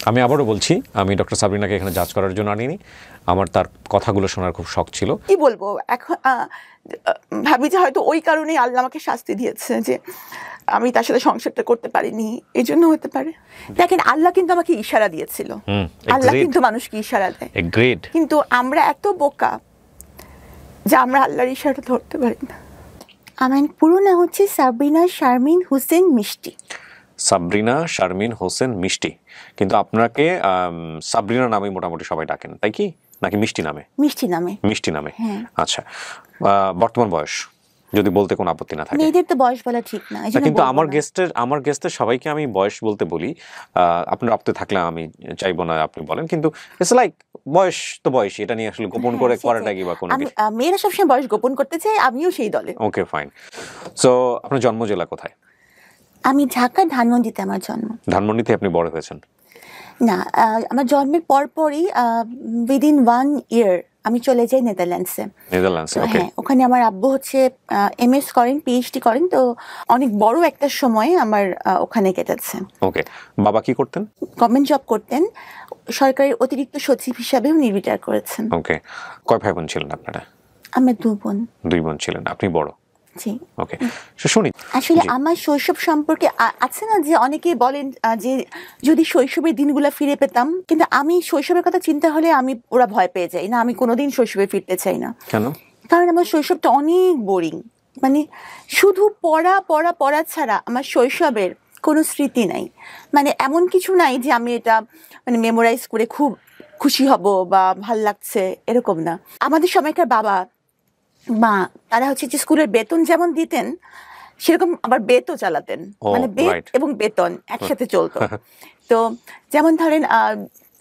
আমি আবারও বলছি, আমি ডক্টর সাবরিনাকে এখানে জাজ করার জন্য আনিনি। আমার তার কথাগুলো শোনার খুব শখ ছিল। কি বলবো এখন, ভাবি যে হয়তো ওই কারণেই আল্লাহ আমাকে শাস্তি দিয়েছে যে আমি তার সাথে সংসারটা করতে পারিনি, এই জন্য হতে পারে। দেখেন, আল্লাহ কিন্তু আমাকে ইশারা দিয়েছিল। আল্লাহ কিন্তু মানুষকে ইশারা দেয়, কিন্তু আমরা এত বোকা যে আমরা আল্লাহর ইশারা ধরতে পারি না। আমার পুরো নাম হচ্ছে সাবরিনা শারমিন হোসেন মিষ্টি। সাবরিনা শারমিন হোসেন মিষ্টি, কিন্তু আপনাকে সাবরিনা নামে মোটামুটি সবাই ডাকেন, তাই কি? নাকি মিষ্টি নামে? মিষ্টি নামে। মিষ্টি নামে, আচ্ছা। বর্তমান বয়স যদি বলতে কোনো আপত্তি না থাকে। মেয়েদের তো বয়স বলা ঠিক না, কিন্তু আমার গেস্টের সবাইকে আমি বয়স বলতে বলি। আপনার আপত্তি থাকলে আমি চাইবো না আপনি বলেন, কিন্তু ইটস লাইক বয়স তো বয়স, এটা নিয়ে আসলে গোপন করে করাটা কি বা কোনো কিছু? মেয়েরা সবসময় বয়স গোপন করতে চায়, আমিও সেই দলে। ওকে, ফাইন। সো আপনার জন্ম জেলা কোথায়? আমি ঢাকার ধানমন্ডিতে আমার জন্ম। ধানমন্ডিতে আপনি বড় হয়েছেন? না, আমার জন্মের পরপরই উইদিন 1 ইয়ার আমি চলে যাই নেদারল্যান্ডসে। ওকে। হ্যাঁ, ওখানে আমার আব্বু হচ্ছে এমএস করেন, পিএইচডি করেন, তো অনেক বড় একটা সময় আমার ওখানে কেটেছে। ওকে। বাবা কি করতেন? গভর্নমেন্ট জব করতেন, সরকারের অতিরিক্ত সচিব হিসাবেও রিটায়ার করেছেন। ওকে। কয় ভাই বোন ছিলেন আপনারা? আমরা 2 বোন। 2 বোন ছিলেন, আপনি বড়? জি। ওকে, শুনি। আসলে আমার শৈশব সম্পর্কে আছে না যে অনেকেই বলেন যে যদি শৈশবের দিনগুলো ফিরে পেতাম, কিন্তু আমি শৈশবের কথা চিন্তা হলে ওরা ভয় পেয়ে যাই না, আমি কোনোদিন শৈশবে ফিরতে চাই না। কেন? কারণ আমার শৈশবটা অনেক বোরিং, মানে শুধু পড়া পড়া পড়া ছাড়া আমার শৈশবের কোনো স্মৃতি নাই। মানে এমন কিছু নাই যে আমি এটা মানে মেমোরাইজ করে খুব খুশি হব বা ভাল লাগছে, এরকম না। আমাদের সময়কার বাবা মা তারা হচ্ছে যে স্কুলের বেতন যেমন দিতেন, সেরকম আবার বেতও চালাতেন, মানে বেত এবং বেতন একসাথে চলতো। তো যেমন ধরেন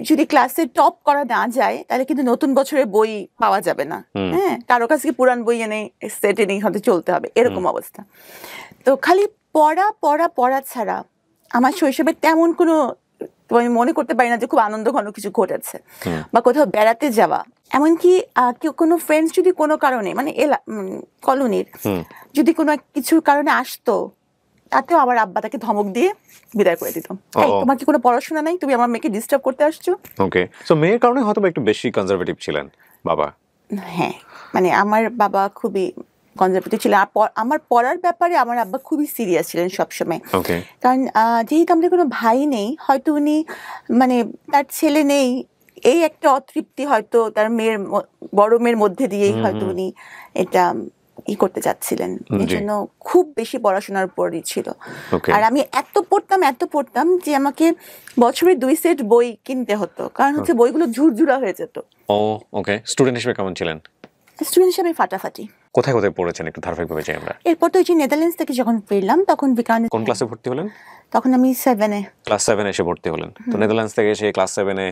যদি ক্লাসে টপ করা না যায়, তাহলে কিন্তু নতুন বছরের বই পাওয়া যাবে না। হ্যাঁ, কারো কাছ থেকে পুরান বই এনে সেট এনে হয়তো চলতে হবে, এরকম অবস্থা। তো খালি পড়া পড়া পড়া ছাড়া আমার শৈশবে তেমন কোনো আমি মনে করতে পারি না যে খুব আনন্দ ঘন কিছু ঘটেছে বা কোথাও বেড়াতে যাওয়া। এমনকি কেউ কোনো ফ্রেন্ডস যদি কোনো কারণে মানে কলোনির যদি কোনো কিছুর কারণে আসতো, তাতেও আমার আব্বা তাকে ধমক দিয়ে বিদায় করে দিত। তোমার কি কোনো পড়াশোনা নাই, তুমি আমার মেয়েকে ডিস্টার্ব করতে আসছো? ওকে, সো মেয়ের কারণে হয়তো একটু বেশি কনজারভেটিভ ছিলেন বাবা। হ্যাঁ, মানে আমার বাবা খুবই কনজারভেটিভ ছিলেন। আর আমার পড়ার ব্যাপারে আমার আব্বা খুবই সিরিয়াস ছিলেন সবসময়। কারণ যেহেতু আমাদের কোনো ভাই নেই, হয়তো উনি মানে তার ছেলে নেই এই একটা অতৃপ্তি হয়তো তার বড় মেয়ের মধ্যে দিয়েই হয়তো উনি এটা করতে চাচ্ছিলেন, এই জন্য খুব বেশি পড়াশোনার উপরই ছিল। আর আমি এত পড়তাম যে আমাকে বছরে 2 সেট বই কিনতে হতো, কারণ হচ্ছে বইগুলো ঝুরঝুরা হয়ে যেত। ওকে, স্টুডেন্ট হিসেবে কেমন ছিলেন? স্টুডেন্ট হিসেবে ফাটাফাটি। কোথায় কোথায় পড়েছেন একটু ধারাবাহিকভাবে চাই আমরা। এরপর তো যে নেদারল্যান্ডস থেকে যখন ফিরলাম তখন কোন ক্লাসে ভর্তি হলেন? তখন আমি 7-এ। ক্লাস 7 এসে ভর্তি হলেন। তো নেদারল্যান্ডস থেকে এসে ক্লাস 7-এ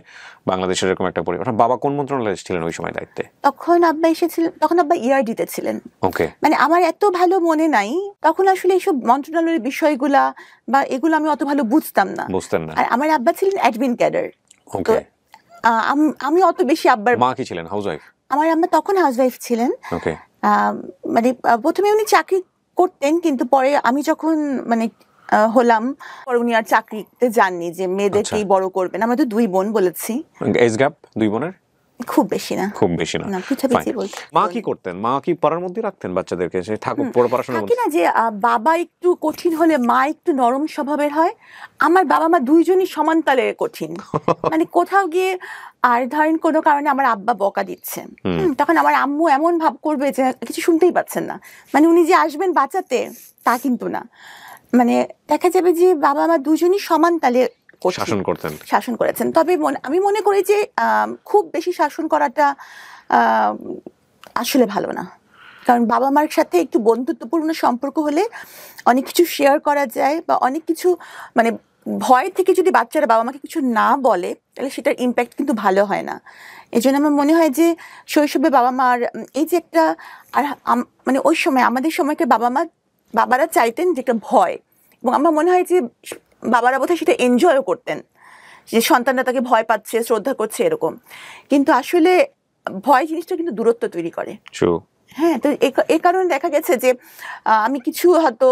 বাংলাদেশের এরকম একটা পরিবার। বাবা কোন মন্ত্রণালয়ে ছিলেন ওই সময় দায়িত্বে? তখন আব্বা এসেছিলেন, তখন আব্বা ইআরডিতে ছিলেন। ওকে, মানে আমার এত ভালো মনে নাই তখন আসলে এইসব মন্ত্রণালয়ের বিষয়গুলা বা এগুলো আমি অত ভালো বুঝতাম না। আর আমার আব্বা ছিলেন অ্যাডমিন ক্যাডার। ওকে, আমি অত বেশি আব্বার। মা কি ছিলেন? হাউসওয়াইফ? আমার আম্মা তখন হাউসওয়াইফ ছিলেন। ওকে, মানে প্রথমে উনি চাকরি করতেন, কিন্তু পরে আমি যখন মানে হলাম পরে উনি আর চাকরিতে যাননি, যে মেয়েদেরকেই বড় করবেন। আমরা তো 2 বোন বলেছি। এজ গ্যাপ 2 বোনের খুব বেশি না। মা কি করতেন? মা কি পড়ার মধ্যে রাখতেন বাচ্চাদেরকে, সে থাকুক পড়াশোনার মধ্যে? না যে বাবা একটু কঠিন হলে মা একটু নরম স্বভাবের হয়। আমার বাবা মা দুইজনই সমান তালে কঠিন। মানে কোথাও গিয়ে আর ধরেন কোনো কারণে আমার আব্বা বকা দিচ্ছে, তখন আমার আম্মু এমন ভাব করবে যে কিছু শুনতেই পাচ্ছেন না। মানে উনি যে আসবেন বাঁচাতে তা কিন্তু না, মানে দেখা যাবে যে বাবা মা দুজনই সমান তালে শাসন করেছেন। তবে আমি মনে করি যে খুব বেশি শাসন করাটা আসলে ভালো না, কারণ বাবা মার সাথে একটু বন্ধুত্বপূর্ণ সম্পর্ক হলে অনেক কিছু শেয়ার করা যায়, বা অনেক কিছু মানে ভয় থেকে যদি বাচ্চারা বাবা মাকে কিছু না বলে তাহলে সেটার ইম্প্যাক্ট কিন্তু ভালো হয় না। এই জন্য আমার মনে হয় যে শৈশবে বাবা মার এই যে একটা, আর মানে ওই সময় আমাদের সময়কার বাবারা চাইতেন যে একটা ভয়, এবং আমার মনে হয় যে বাবারা বোধহয় সেটা এনজয়ও করতেন, যে সন্তানরা তাকে ভয় পাচ্ছে, শ্রদ্ধা করছে, এরকম। কিন্তু আসলে ভয় জিনিসটা কিন্তু দূরত্ব তৈরি করে। হ্যাঁ, তো এই কারণে দেখা গেছে যে আমি কিছু হয়তো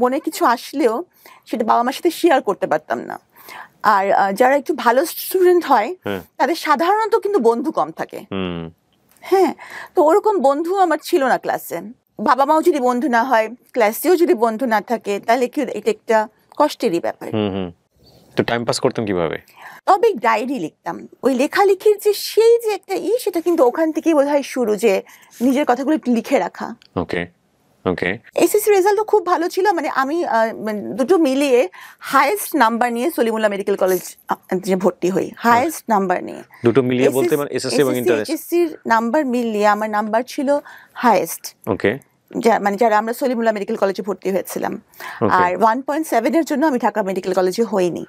মনে কিছু আসলেও সেটা বাবা মার সাথে শেয়ার করতে পারতাম না। আর যারা একটু ভালো স্টুডেন্ট হয় হ্যাঁ। তাদের সাধারণত কিন্তু বন্ধু কম থাকে। হুম হ্যাঁ, তো ওরকম বন্ধু আমার ছিল না ক্লাসে। বাবা মাও যদি বন্ধু না হয়, ক্লাসেও যদি বন্ধু না থাকে, তাহলে কি এটা একটা কষ্টেরই ব্যাপার। হুম হুম। তো টাইম পাস করতেন কিভাবে? তবে ডায়েরি লিখতাম। ওই লেখালেখির যে সেই যে একটা সেটা কিন্তু ওখান থেকেই বোধহয় শুরু, যে নিজের কথাগুলো একটু লিখে রাখা। ওকে ওকে। এসএসসি রেজাল্টও খুব ভালো ছিল, মানে আমি মানে দুটো মিলিয়ে হাইয়েস্ট নাম্বার নিয়ে সলিমুল্লাহ মেডিকেল কলেজ যে ভর্তি হই, হাইয়েস্ট নাম্বার নিয়ে। দুটো মিলিয়ে বলতে মানে এসএসসি এবং ইন্টার? এসএসসির নাম্বার মিলিয়ে আমার নাম্বার ছিল হাইয়েস্ট। ওকে মানে যারা আমরা সলিমুল্লাহ মেডিকেল কলেজে ভর্তি হয়েছিলাম। Okay. আর 1.7 এর জন্য আমি ঢাকা মেডিকেল কলেজে হইনি।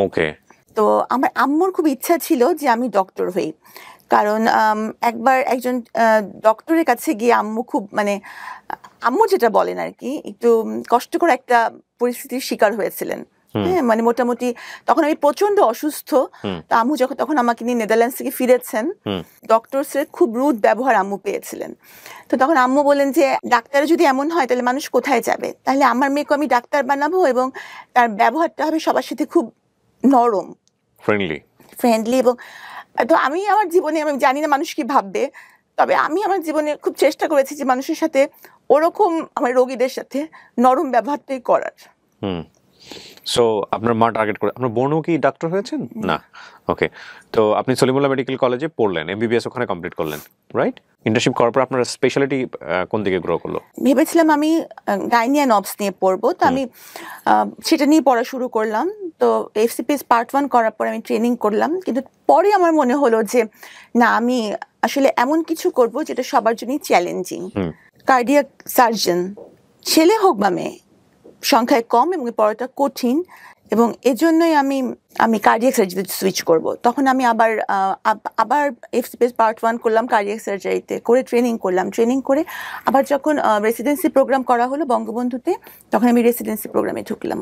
ওকে। তো আমার আম্মুর খুব ইচ্ছা ছিল যে আমি ডক্টর হই, কারণ একবার একজন ডক্টরের কাছে গিয়ে আম্মু খুব মানে আম্মু যেটা বলেন আর কি, একটু কষ্টকর একটা পরিস্থিতির শিকার হয়েছিলেন। হ্যাঁ, মানে মোটামুটি তখন আমি প্রচন্ড অসুস্থ। তো আম্মু তখন আমাকে নিয়ে নেদারল্যান্ডস থেকে ফিরেছেন, ডক্টরসের খুব রুড ব্যবহার আম্মু পেয়েছিলেন। তো তখন আম্মু বলেন যে ডাক্তার যদি এমন হয় তাহলে মানুষ কোথায় যাবে, তাহলে আমার মেয়েকে আমি ডাক্তার বানাবো এবং তার ব্যবহারটা হবে সবার সাথে খুব নরম, ফ্রেন্ডলি। এবং তো আমি আমার জীবনে, আমি জানি না মানুষ কি ভাববে, তবে আমি আমার জীবনে খুব চেষ্টা করেছি যে মানুষের সাথে ওরকম, আমার রোগীদের সাথে নরম ব্যবহারটাই করার। সো আপনার মা টার্গেট করে, আপনার বোনও কি ডাক্তার হয়েছেন? না। ওকে। তো আপনি সলিমুল্লাহ মেডিকেল কলেজে পড়লেন, এমবিবিএস ওখানে কমপ্লিট করলেন, রাইট? ইন্টার্নশিপ করার পর আপনার স্পেশালিটি কোন দিকে গ্রো করলো? ভেবেছিলাম আমি গাইনি অ্যান্ড অবস নিয়ে পড়বো, তো আমি সেটা নিয়ে পড়া শুরু করলাম। তো এফসিপিএস পার্ট 1 করার পর আমি ট্রেনিং করলাম, কিন্তু পরে আমার মনে হলো যে না, আমি আসলে এমন কিছু করব যেটা সবার জন্যই চ্যালেঞ্জিং। কার্ডিয়াক সার্জন, ছেলে হোক বা মেয়ে, সংখ্যায় কম এবং পড়াটা কঠিন, এবং এজন্যই আমি কার্ডিয়াক সার্জারিতে সুইচ করব। তখন আমি আবার এফসিপিএস পার্ট 1 করলাম কার্ডিয়াক সার্জারিতে, করে ট্রেনিং করলাম। ট্রেনিং করে আবার যখন রেসিডেন্সি প্রোগ্রাম করা হলো বঙ্গবন্ধুতে, তখন আমি রেসিডেন্সি প্রোগ্রামে ঢুকলাম।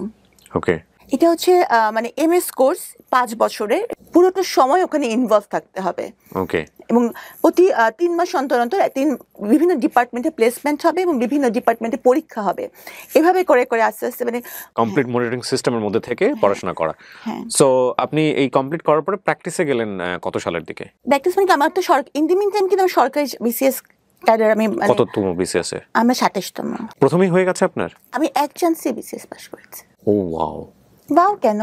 ওকে। এটা হচ্ছে মানে এমএস কোর্স, 5 বছরের, পুরোটা সময় ওখানে ইনভলভ থাকতে হবে। ওকে। এবং প্রতি 3 মাস অন্তর অন্তর বিভিন্ন ডিপার্টমেন্টে প্লেসমেন্ট হবে এবং বিভিন্ন ডিপার্টমেন্টে পরীক্ষা হবে। এভাবে করে করে আস্তে আস্তে মানে কমপ্লিট মনিটরিং সিস্টেমের মধ্যে থেকে পড়াশোনা করা। সো আপনি এই কমপ্লিট করার পরে প্র্যাকটিসে গেলেন কত সালের দিকে? প্র্যাকটিস মানে আমার তো ইন দি মিন টাইম কিন্তু আমি সরকারি বিসিএস ক্যাডার। আমি কততম বিসিএস এ? আমরা 27তম। প্রথমেই হয়ে গেছে আপনার? আমি এক চান্সে বিসিএস পাস করেছি। ও ওয়াও। ওয়াও কেন?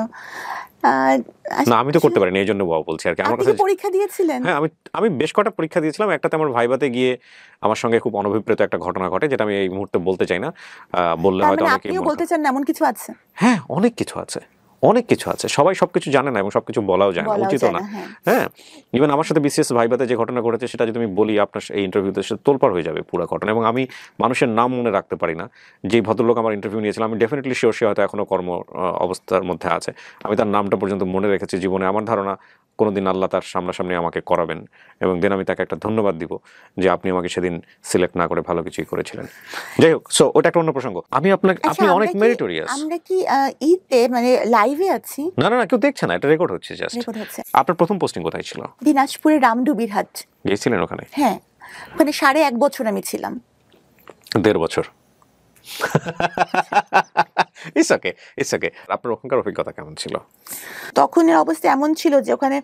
না, আমি তো করতে পারিনি, এই জন্য ওয়াও বলছি আর কি। আমার কাছে পরীক্ষা দিয়েছিলেন? হ্যাঁ, আমি বেশ কটা পরীক্ষা দিয়েছিলাম। একটাতে আমার ভাইভাতে গিয়ে আমার সঙ্গে খুব অনভিপ্রেত একটা ঘটনা ঘটে, যেটা আমি এই মুহূর্তে বলতে চাই না। বললে হয়তো অনেকে আপনিও বলতে চান না এমন কিছু আছে? হ্যাঁ, অনেক কিছু আছে, অনেক কিছু আছে। সবাই সবকিছু জানে না এবং সবকিছু বলাও যায় না, উচিত না। হ্যাঁ, ইভেন আমার সাথে বিসিএস ভাইভাতে যে ঘটনা ঘটেছে সেটা যদি আমি বলি আপনার এই ইন্টারভিউতে, সেটা তোলপাড় হয়ে যাবে পুরো ঘটনা। এবং আমি মানুষের নাম মনে রাখতে পারি না। যে ভদ্রলোক আমার ইন্টারভিউ নিয়েছিলাম, আমি ডেফিনেটলি শিওর সে হয়তো এখনো কর্ম অবস্থার মধ্যে আছে। আমি তার নামটা পর্যন্ত মনে রেখেছি জীবনে। আমার ধারণা কোনোদিন আল্লাহ তার সামনাসামনি আমাকে করাবেন এবং দেন আমি তাকে একটা ধন্যবাদ দিব যে আপনি আমাকে সেদিন সিলেক্ট না করে ভালো কিছুই করেছিলেন। যাই হোক, সো ওটা একটা অন্য প্রসঙ্গ। আপনি অনেক মেরিটোরিয়াস। আমরা কি ঈদে মানে লাইভে আছি? না না না, কেউ দেখছে না, এটা রেকর্ড হচ্ছে জাস্ট। আপনার প্রথম পোস্টিং কোথায় ছিল? দিনাজপুরের রামডুবির হাট। গিয়েছিলেন ওখানে? হ্যাঁ, ওখানে 1.5 বছর আমি ছিলাম। 1.5 বছর। It's okay. আপনার ওখানকার অভিজ্ঞতা কেমন ছিল? তখনের অবস্থা এমন ছিল যে ওখানে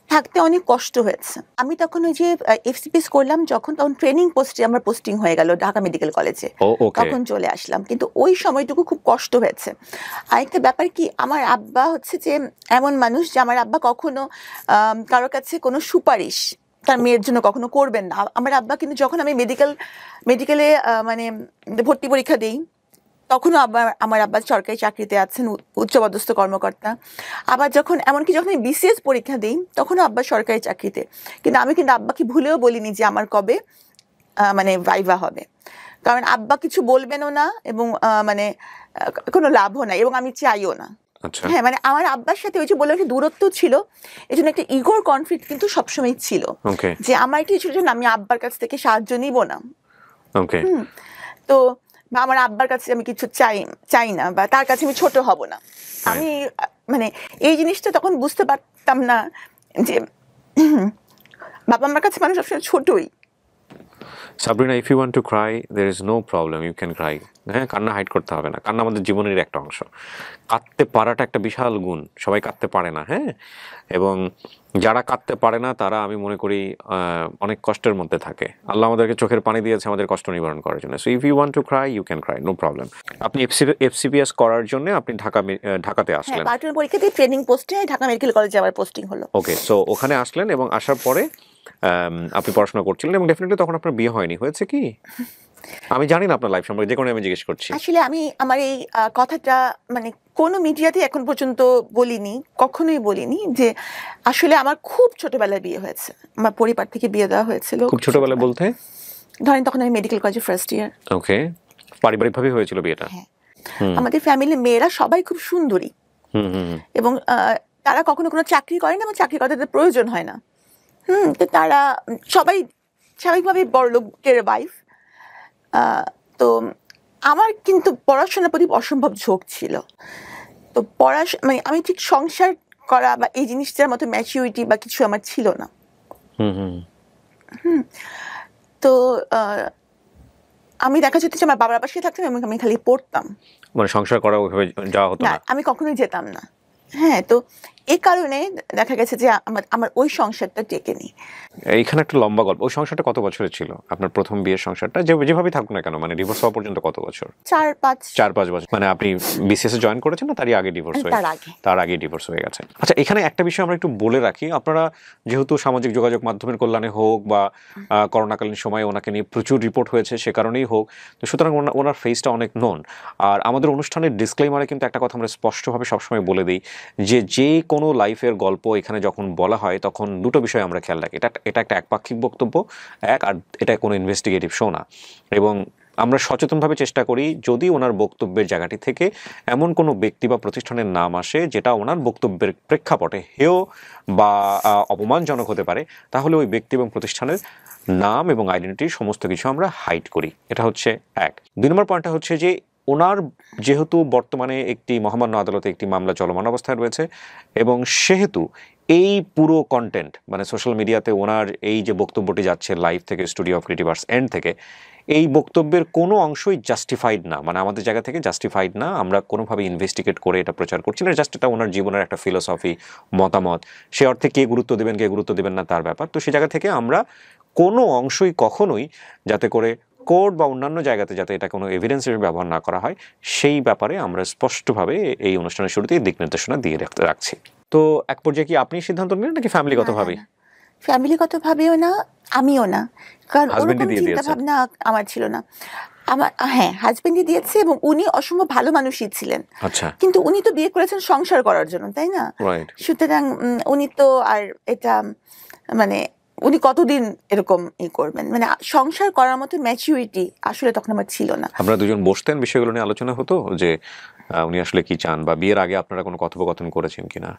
থাকতে অনেক কষ্ট হয়েছে। আমি তখন ওই যে এফসিপিএস করলাম তখন ট্রেনিং পোস্টে আমার পোস্টিং হয়ে গেল ঢাকা মেডিকেল কলেজে, তখন চলে আসলাম। কিন্তু ওই সময়টুকু খুব কষ্ট হয়েছে। আরেকটা ব্যাপার কি, আমার আব্বা হচ্ছে যে এমন মানুষ যে আমার আব্বা কখনো কারোর কাছে কোনো সুপারিশ তার মেয়ের জন্য কখনো করবেন না। আমার আব্বা কিন্তু যখন আমি মেডিকেলে মানে ভর্তি পরীক্ষা দিই, তখনও আমার আব্বা সরকারি চাকরিতে আছেন, উচ্চপদস্থ কর্মকর্তা। আবার এমনকি যখন আমি বিসিএস পরীক্ষা দিই, তখনও আব্বা সরকারি চাকরিতে। কিন্তু আমি কিন্তু আব্বাকে ভুলেও বলিনি যে আমার কবে মানে ভাইভা হবে, কারণ আব্বা কিছু বলবেনও না এবং মানে কোনো লাভও নাই, এবং আমি চাইও না। হ্যাঁ, মানে আমার আব্বার সাথে ওই যে বললাম একটা দূরত্ব ছিল, এই জন্য একটা ইগোর কনফ্লিক্ট কিন্তু সবসময় ছিল যে আমার কিছু জন্য আমি আব্বার কাছ থেকে সাহায্য নিব না। তো আমার আব্বার কাছে আমি কিছু চাই না, বা তার কাছে আমি ছোট হব না। আমি মানে এই জিনিসটা তখন বুঝতে পারতাম না যে বাবা আমার কাছে মানুষ সবসময় ছোটই। Sabrina, if you want to cry there is no problem, you can cry. হ্যাঁ, কান্না হাইড করতে হবে না, কান্না আমাদের জীবনের একটা অংশ। কাঁদতে পারাটা একটা বিশাল গুণ, সবাই কাঁদতে পারে না। হ্যাঁ, এবং যারা কাঁদতে পারে না তারা আমি মনে করি অনেক কষ্টের মধ্যে থাকে। আল্লাহ আমাদেরকে চোখের পানি দিয়েছে আমাদের কষ্ট নিবারণ করার জন্য। So if you want to cry you can cry, no problem. আপনি এফসিপিএস করার জন্য আপনি ঢাকাতে আসলেন। হ্যাঁ, পার্ট 1 পরীক্ষা দিয়ে ট্রেনিং পোস্টে ঢাকা মেডিকেল কলেজে আবার পোস্টিং হলো। ওকে, সো ওখানে আসলেন এবং আসার পরে আপনি পড়াশোনা করছিলেন এবং ডেফিনেটলি তখন আপনার বিয়ে হয়নি, হয়েছে কি? আমি জানি না আপনার লাইফ সম্পর্কে, যে কারণে আমি জিজ্ঞেস করছি। আসলে আমি আমার এই কথাটা মানে কোনো মিডিয়াতে এখন পর্যন্ত বলিনি, কখনোই বলিনি যে আসলে আমার খুব ছোটবেলায় বিয়ে হয়েছে। আমার পরিবার থেকে বিয়ে দেওয়া হয়েছিল। খুব ছোটবেলায় বলতে? ধরেন তখন আমি মেডিকেল কলেজে ফার্স্ট ইয়ার। ওকে, পারিবারিকভাবে হয়েছিল বিয়েটা? হ্যাঁ, আমাদের ফ্যামিলির মেয়েরা সবাই খুব সুন্দরী এবং তারা কখনো কোনো চাকরি করে না এবং চাকরি করতে তাদের প্রয়োজন হয় না। তো তারা সবাই স্বাভাবিকভাবে বড় লোকের ওয়াইফ। তো আমার কিন্তু পড়াশোনার প্রতি অসম্ভব ঝোঁক ছিল। তো মানে আমি ঠিক সংসার করা বা এই জিনিসটার মতো ম্যাচিউরিটি বা কিছু আমার ছিল না। তো আমি দেখা যেত যে আমার বাবার পাশে থাকতাম এবং আমি খালি পড়তাম, মানে সংসার করা ওইভাবে যাওয়া হতো না, আমি কখনোই যেতাম না। হ্যাঁ, তো এই কারণে দেখা গেছে যে আমার ওই সংসারটা টেকেনি। এইখানে একটা লম্বা গল্প। ওই সংসারটা কত বছরের ছিল আপনার প্রথম বিয়ের সংসারটা? যেভাবে থাকুক না কেন, মানে ডিভোর্স হওয়া পর্যন্ত কত বছর? 4-5 বছর। মানে আপনি বিসিএস এ জয়েন করেছেন না তারই আগে ডিভোর্স হয়ে? তার আগে ডিভোর্স হয়ে গেছে। আচ্ছা, এখানে একটা বিষয় আমরা একটু বলে রাখি। আপনারা যেহেতু সামাজিক যোগাযোগ মাধ্যমের কল্যাণে হোক বা করোনাকালীন সময়ে ওনাকে নিয়ে প্রচুর রিপোর্ট হয়েছে সে কারণেই হোক, তো সুতরাং ওনার ফেসটা অনেক নোন। আর আমাদের অনুষ্ঠানের ডিসক্লেইমারে কিন্তু একটা কথা আমরা স্পষ্টভাবে সবসময় বলে দিই যে কোনো লাইফের গল্প এখানে যখন বলা হয় তখন দুটো বিষয় আমরা খেয়াল রাখি। এটা একটা একপাক্ষিক বক্তব্য, আর এটা কোনো ইনভেস্টিগেটিভ শো না। এবং আমরা সচেতনভাবে চেষ্টা করি যদি ওনার বক্তব্যের জায়গাটি থেকে এমন কোনো ব্যক্তি বা প্রতিষ্ঠানের নাম আসে যেটা ওনার বক্তব্যের প্রেক্ষাপটে হেয় বা অপমানজনক হতে পারে, তাহলে ওই ব্যক্তি এবং প্রতিষ্ঠানের নাম এবং আইডেন্টিটি সমস্ত কিছু আমরা হাইড করি। এটা হচ্ছে এক। 2 নম্বর পয়েন্টটা হচ্ছে যে ওনার যেহেতু বর্তমানে একটি মহামান্য আদালতে একটি মামলা চলমান অবস্থায় রয়েছে এবং সেহেতু এই পুরো কন্টেন্ট মানে সোশ্যাল মিডিয়াতে ওনার এই যে বক্তব্যটি যাচ্ছে লাইভ থেকে, studio of creative arts and থেকে, এই বক্তব্যের কোনো অংশই জাস্টিফাইড না, মানে আমাদের জায়গা থেকে জাস্টিফাইড না। আমরা কোনোভাবে ইনভেস্টিগেট করে এটা প্রচার করছি না, জাস্ট এটা ওনার জীবনের একটা ফিলোসফি, মতামত। সে অর্থে কে গুরুত্ব দেবেন কে গুরুত্ব দেবেন না তার ব্যাপার। তো সেই জায়গা থেকে আমরা কোনো অংশই কখনোই যাতে করে কোর্ট বা অন্যান্য জায়গাতে যাতে এটা কোনো এভিডেন্স হিসেবে ব্যবহার না করা হয় সেই ব্যাপারে আমরা স্পষ্টভাবে এই অনুষ্ঠানের শুরুতেই দিক নির্দেশনা দিয়ে রাখছি। তো এক পর্যায়ে কি আপনি সিদ্ধান্ত নিলেন নাকি ফ্যামিলিগতভাবে? ফ্যামিলিগতভাবেও না, আমিও না, কারণ ওরকম চিন্তা ভাবনা আমার ছিল না। আমার হাজবেন্ডই দিয়েছে এবং উনি অসম্ভব ভালো মানুষই ছিলেন। আচ্ছা, কিন্তু উনি তো বিয়ে করেছেন সংসার করার জন্য, তাই না? সুতরাং উনি তো আর এটা মানে উনি কতদিন এরকম করবেন, মানে সংসার করার মতো ম্যাচুরিটি আসলে তখন আমার ছিল না। আপনারা দুজন বসতেন, বিষয়গুলো নিয়ে আলোচনা হতো যে উনি আসলে কি চান, বা বিয়ের আগে আপনারা কোনো কথোপকথন করেছেন কিনা?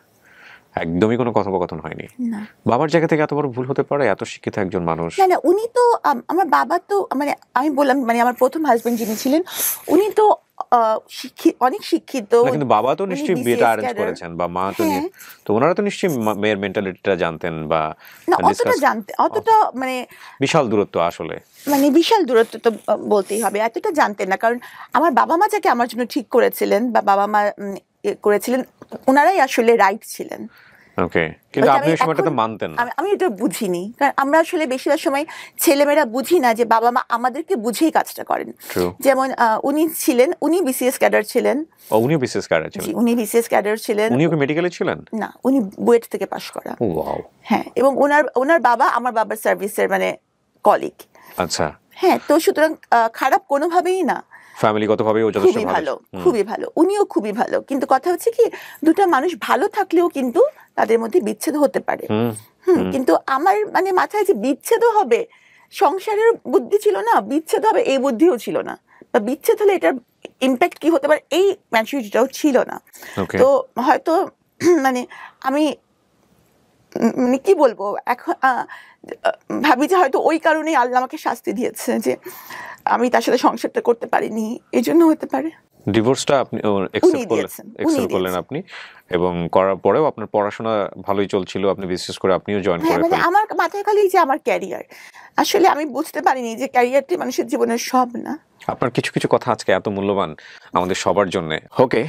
একদমই কোনো কথোপকথন হয়নি? বাবার জায়গা থেকে এত বড় ভুল হতে পারে? এত শিক্ষিত একজন মানুষ। না, উনি তো আমার বাবা তো মানে আমি বললাম মানে আমার প্রথম হাজবেন্ড যিনি ছিলেন উনি তো অনেক শিক্ষিত, কিন্তু বাবা তো নিশ্চয়ই বিয়েটা অ্যারেঞ্জ করেছেন বা মা তো, তো ওনারা তো নিশ্চয়ই মেয়ের মেন্টালিটিটা জানতেন বা অতটা মানে বিশাল দূরত্ব, আসলে মানে বিশাল দূরত্ব তো বলতেই হবে, এতটা জানতেন না। কারণ আমার বাবা মা যাকে আমার জন্য ঠিক করেছিলেন বা বাবা মা করেছিলেন ওনারাই আসলে রাইট ছিলেন। ওকে, কিন্তু আপনি এই সময়টাতে মানতেন না? আমি এটা বুঝিনি, কারণ আমরা আসলে বেশিরভাগ সময় ছেলেমেয়েরা বুঝি না যে বাবা মা আমাদেরকে বুঝেই কাজটা করেন। যেমন উনি ছিলেন, উনি বিসিএস ক্যাডার ছিলেন। উনি বিসিএস ক্যাডার ছিলেন? উনি বিসিএস ক্যাডার ছিলেন। উনি কি মেডিকেলে ছিলেন? না, উনি বুয়েট থেকে পাশ করা। ওয়াও। হ্যাঁ, এবং ওনার বাবা আমার বাবার সার্ভিসের মানে কলিগ। আচ্ছা। হ্যাঁ, তো সুতরাং খারাপ কোনোভাবেই না, ফ্যামিলিগতভাবেও যথেষ্ট ভালো, খুবই ভালো, উনিও খুবই ভালো। কিন্তু কথা হচ্ছে কি দুটো মানুষ ভালো থাকলেও কিন্তু তাদের মধ্যে বিচ্ছেদ হতে পারে। কিন্তু আমার মানে মাথায় যে বিচ্ছেদ হবে সংসারের বুদ্ধি ছিল না, বিচ্ছেদ হবে এই বুদ্ধিও ছিল না, বা বিচ্ছেদ হলে এটার ইম্প্যাক্ট কি হতে পারে এই ম্যাচুরিটিটাও ছিল না। তো হয়তো মানে আমি মানে কি বলবো, এখন ভাবি যে হয়তো ওই কারণেই আল্লাহ আমাকে শাস্তি দিয়েছে যে আমি তার সাথে সংসারটা করতে পারিনি, এই জন্য হতে পারে। ডিভোর্সটা আপনি অ্যাকসেপ্ট করলেন আপনি, এবং করার পরেও আপনার পড়াশোনা ভালোই চলছিল, আপনি বিশেষ করে আপনিও জয়েন করে ফেলেন। আমার মাথায় খালি যে আমার ক্যারিয়ার, আসলে আমি বুঝতে পারিনি যে ক্যারিয়ারটি মানুষের জীবনের সব না। আপনার কিছু কিছু কথা আজকে এত মূল্যবান আমাদের সবার জন্য। ওকে,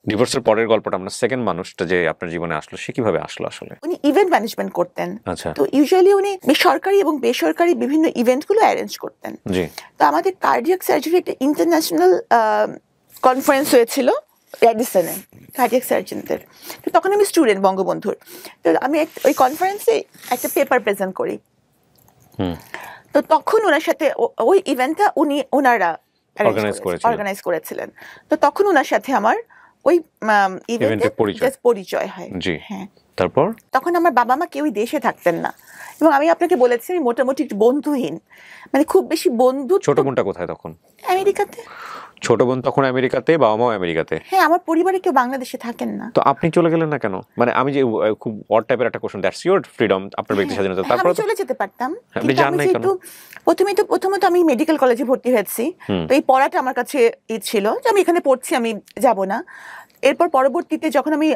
ডিভোর্সের পরের গল্পটা, আমরা সেকেন্ড মানুষটা যে আপনার জীবনে আসলো, সে কিভাবে আসলো আসলে? উনি ইভেন্ট ম্যানেজমেন্ট করতেন। আচ্ছা। তো ইউজুয়ালি উনি সরকারি এবং বেসরকারি বিভিন্ন ইভেন্টগুলো অ্যারেঞ্জ করতেন। জি। তো আমাদের কার্ডিয়াক সার্জারি একটা ইন্টারন্যাশনাল কনফারেন্স হয়েছিল রেডিসনে কার্ডিয়াক সার্জনদের। তো তখন আমি স্টুডেন্ট বঙ্গবন্ধুর। তো আমি ওই কনফারেন্সে একটা পেপার প্রেজেন্ট করি। তো তখন ওনার সাথে ওই ইভেন্টটা ওনারা অর্গানাইজ করেছিলেন। তো তখন ওনার সাথে আমার ওই ইভেন্টে পরিচয় হয়। হ্যাঁ। তারপর তখন আমার বাবা মা কেউই দেশে থাকতেন না, এবং আমি আপনাকে বলেছি আমি মোটামুটি একটু বন্ধুহীন, মানে খুব বেশি বন্ধু। ছোট বোনটা কোথায় তখন? আমেরিকাতে। ছোট বোন তখন আমেরিকাতে, বাবা মাও আমেরিকাতে? হ্যাঁ, আমার পরিবারে কেউ বাংলাদেশে থাকেন না। তো আপনি চলে গেলেন না কেন? মানে আমি যে খুব অড টাইপের একটা কোশ্চেন, দ্যাটস ইওর ফ্রিডম, আপনার ব্যক্তি স্বাধীনতা। তারপর আমি চলে যেতে পারতাম। আপনি জান নাই কেন? প্রথমত আমি মেডিকেল কলেজে ভর্তি হয়েছি, তো এই পড়াটা আমার কাছে ছিল যে আমি এখানে পড়ছি, আমি যাব না। এরপর পরবর্তীতে যখন আমি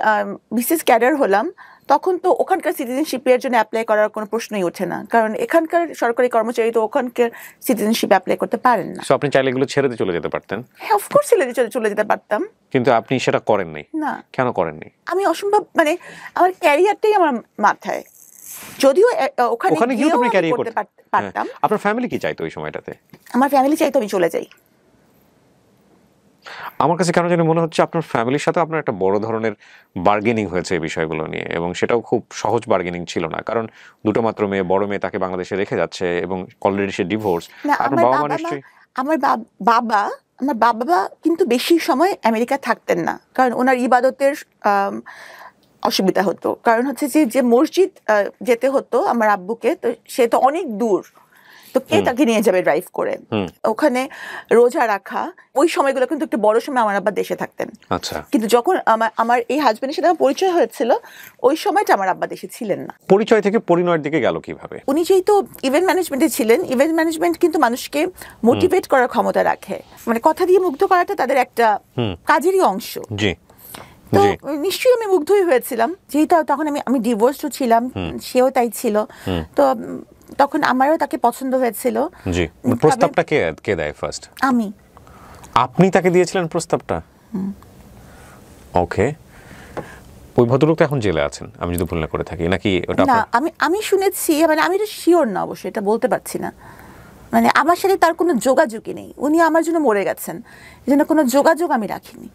বিসিএস ক্যাডার হলাম, তখন তো ওখানকার সিটিজেনশিপের জন্য অ্যাপ্লাই করার কোনো প্রশ্নই ওঠে না, কারণ এখানকার সরকারি কর্মচারী তো ওখানকার সিটিজেনশিপ অ্যাপ্লাই করতে পারেন না। সো আপনি চাইলে এগুলো ছেড়ে দিয়ে চলে যেতে পারতেন? হ্যাঁ, অফকোর্স চলে যেতে পারতাম, কিন্তু আপনি সেটা করেননি। না। কেন করেননি? আমি অসম্ভব, মানে আমার ক্যারিয়ারটাই আমার মাথায়, যদিও ওখানে গিয়েও আমি ক্যারিয়ার করতে পারতাম। আপনার ফ্যামিলি কি চাইতো ওই সময়টাতে? আমার ফ্যামিলি চাইতো আমি চলে যাই। আমার কাছে কেন জানি মনে হচ্ছে আপনার ফ্যামিলির সাথে আপনার একটা বড় ধরনের বার্গেনিং হয়েছে এই বিষয়গুলো নিয়ে, এবং সেটাও খুব সহজ বার্গেনিং ছিল না, কারণ দুটো মাত্র মেয়ে, বড় মেয়ে তাকে বাংলাদেশে রেখে যাচ্ছে এবং অলরেডি সে ডিভোর্স। আপনার বাবা মা নিশ্চয়ই। আমার বাবা কিন্তু বেশি সময় আমেরিকা থাকতেন না, কারণ ওনার ইবাদতের অসুবিধা হতো। কারণ হচ্ছে যে মসজিদ যেতে হতো আমার আব্বুকে, তো সে তো অনেক দূর, তো কে তাকে নিয়ে যাবে ড্রাইভ করে? ওখানে রোজা রাখা, ওই সময়গুলো কিন্তু একটু বড় সময় আমার আব্বা দেশে থাকতেন। আচ্ছা। কিন্তু যখন আমার এই হাজবেন্ডের সাথে আমার পরিচয় হয়েছিল, ওই সময়টা আমার আব্বা দেশে ছিলেন না। পরিচয় থেকে পরিণয়ের দিকে গেল কিভাবে? উনি যেহেতু ইভেন্ট ম্যানেজমেন্টে ছিলেন, ইভেন্ট ম্যানেজমেন্ট কিন্তু মানুষকে মোটিভেট করার ক্ষমতা রাখে, মানে কথা দিয়ে মুগ্ধ করাটা তাদের একটা কাজেরই অংশ। জি। তো নিশ্চয়ই আমি মুগ্ধই হয়েছিলাম, যেহেতু তখন আমি ডিভোর্সও ছিলাম, সেও তাই ছিল। তো তখন আমারও তাকে পছন্দ হয়েছিল। জি। প্রস্তাবটা কে দেয় ফার্স্ট? আমি। আপনি তাকে দিয়েছিলেন প্রস্তাবটা? ওকে। ওই ভদ্রলোক তো এখন জেলে আছেন, আমি যদি ভুল না করে থাকি, নাকি ওটা? না, আমি শুনেছি, মানে আমি তো শিওর না, অবশ্যই এটা বলতে পারছি না। মানে আমার সাথে তার কোনো যোগাযোগই নেই, উনি আমার জন্য মরে গেছেন, এজন্য কোনো যোগাযোগ আমি রাখিনি।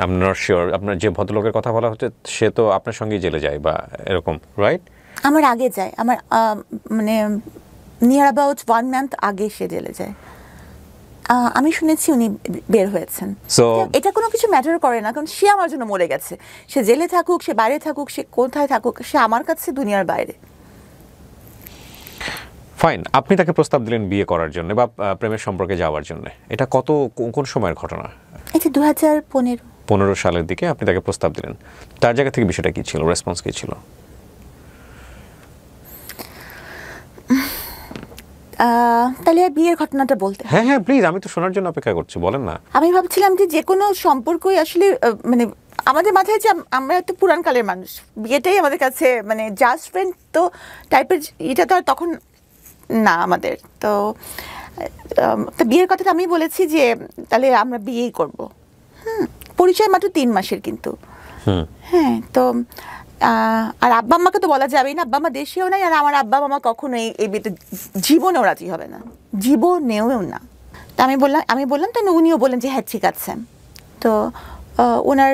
আমি নট শিওর। আপনার যে ভদ্রলোকের কথা বলা হচ্ছে সে তো আপনার সঙ্গেই জেলে যায় বা এরকম, রাইট? আমার আগে যায়, আমার মানে নিয়ার অ্যাবাউট 1 মান্থ আগে সে জেলে যায়। আমি শুনেছি উনি বের হয়েছেন। এটা কোনো কিছু ম্যাটার করে না, কারণ সে আমার জন্য মরে গেছে। সে জেলে থাকুক, সে বাইরে থাকুক, সে কোথায় থাকুক, সে আমার কাছে দুনিয়ার বাইরে। ফাইন। আপনি তাকে প্রস্তাব দিলেন বিয়ে করার জন্য বা প্রেমের সম্পর্কে যাওয়ার জন্য। এটা কোন সময়ের ঘটনা? এটা 2015 সালের দিকে আপনি তাকে প্রস্তাব দিলেন। তার জায়গা থেকে বিষয়টা কি ছিল, রেসপন্স কি ছিল? তাহলে বিয়ের ঘটনাটা বলতে? হ্যাঁ হ্যাঁ, প্লিজ, আমি তো শোনার জন্য অপেক্ষা করছি, বলেন না। আমি ভাবছিলাম যে কোনো সম্পর্কই আসলে মানে আমাদের মাথায় যে আমরা তো পুরানকালের মানুষ, বিয়েটাই আমাদের কাছে মানে জাস্ট ফ্রেন্ড তো টাইপের, এটা তো আর তখন না আমাদের। তো বিয়ের কথাটা আমি বলেছি যে তাহলে আমরা বিয়েই করব। পরিচয় মাত্র 3 মাসের কিন্তু। হ্যাঁ, তো আর আব্বা আম্মাকে তো বলা যাবেই না, আব্বা আম্মা দেশেও নাই, আর আমার আব্বা মামা কখনো এই বিয়েতে জীবনেও রাজি হবে না, জীবনেও না। তা আমি বললাম তাই উনিও বললেন যে হ্যাঁ ঠিক আছে। তো ওনার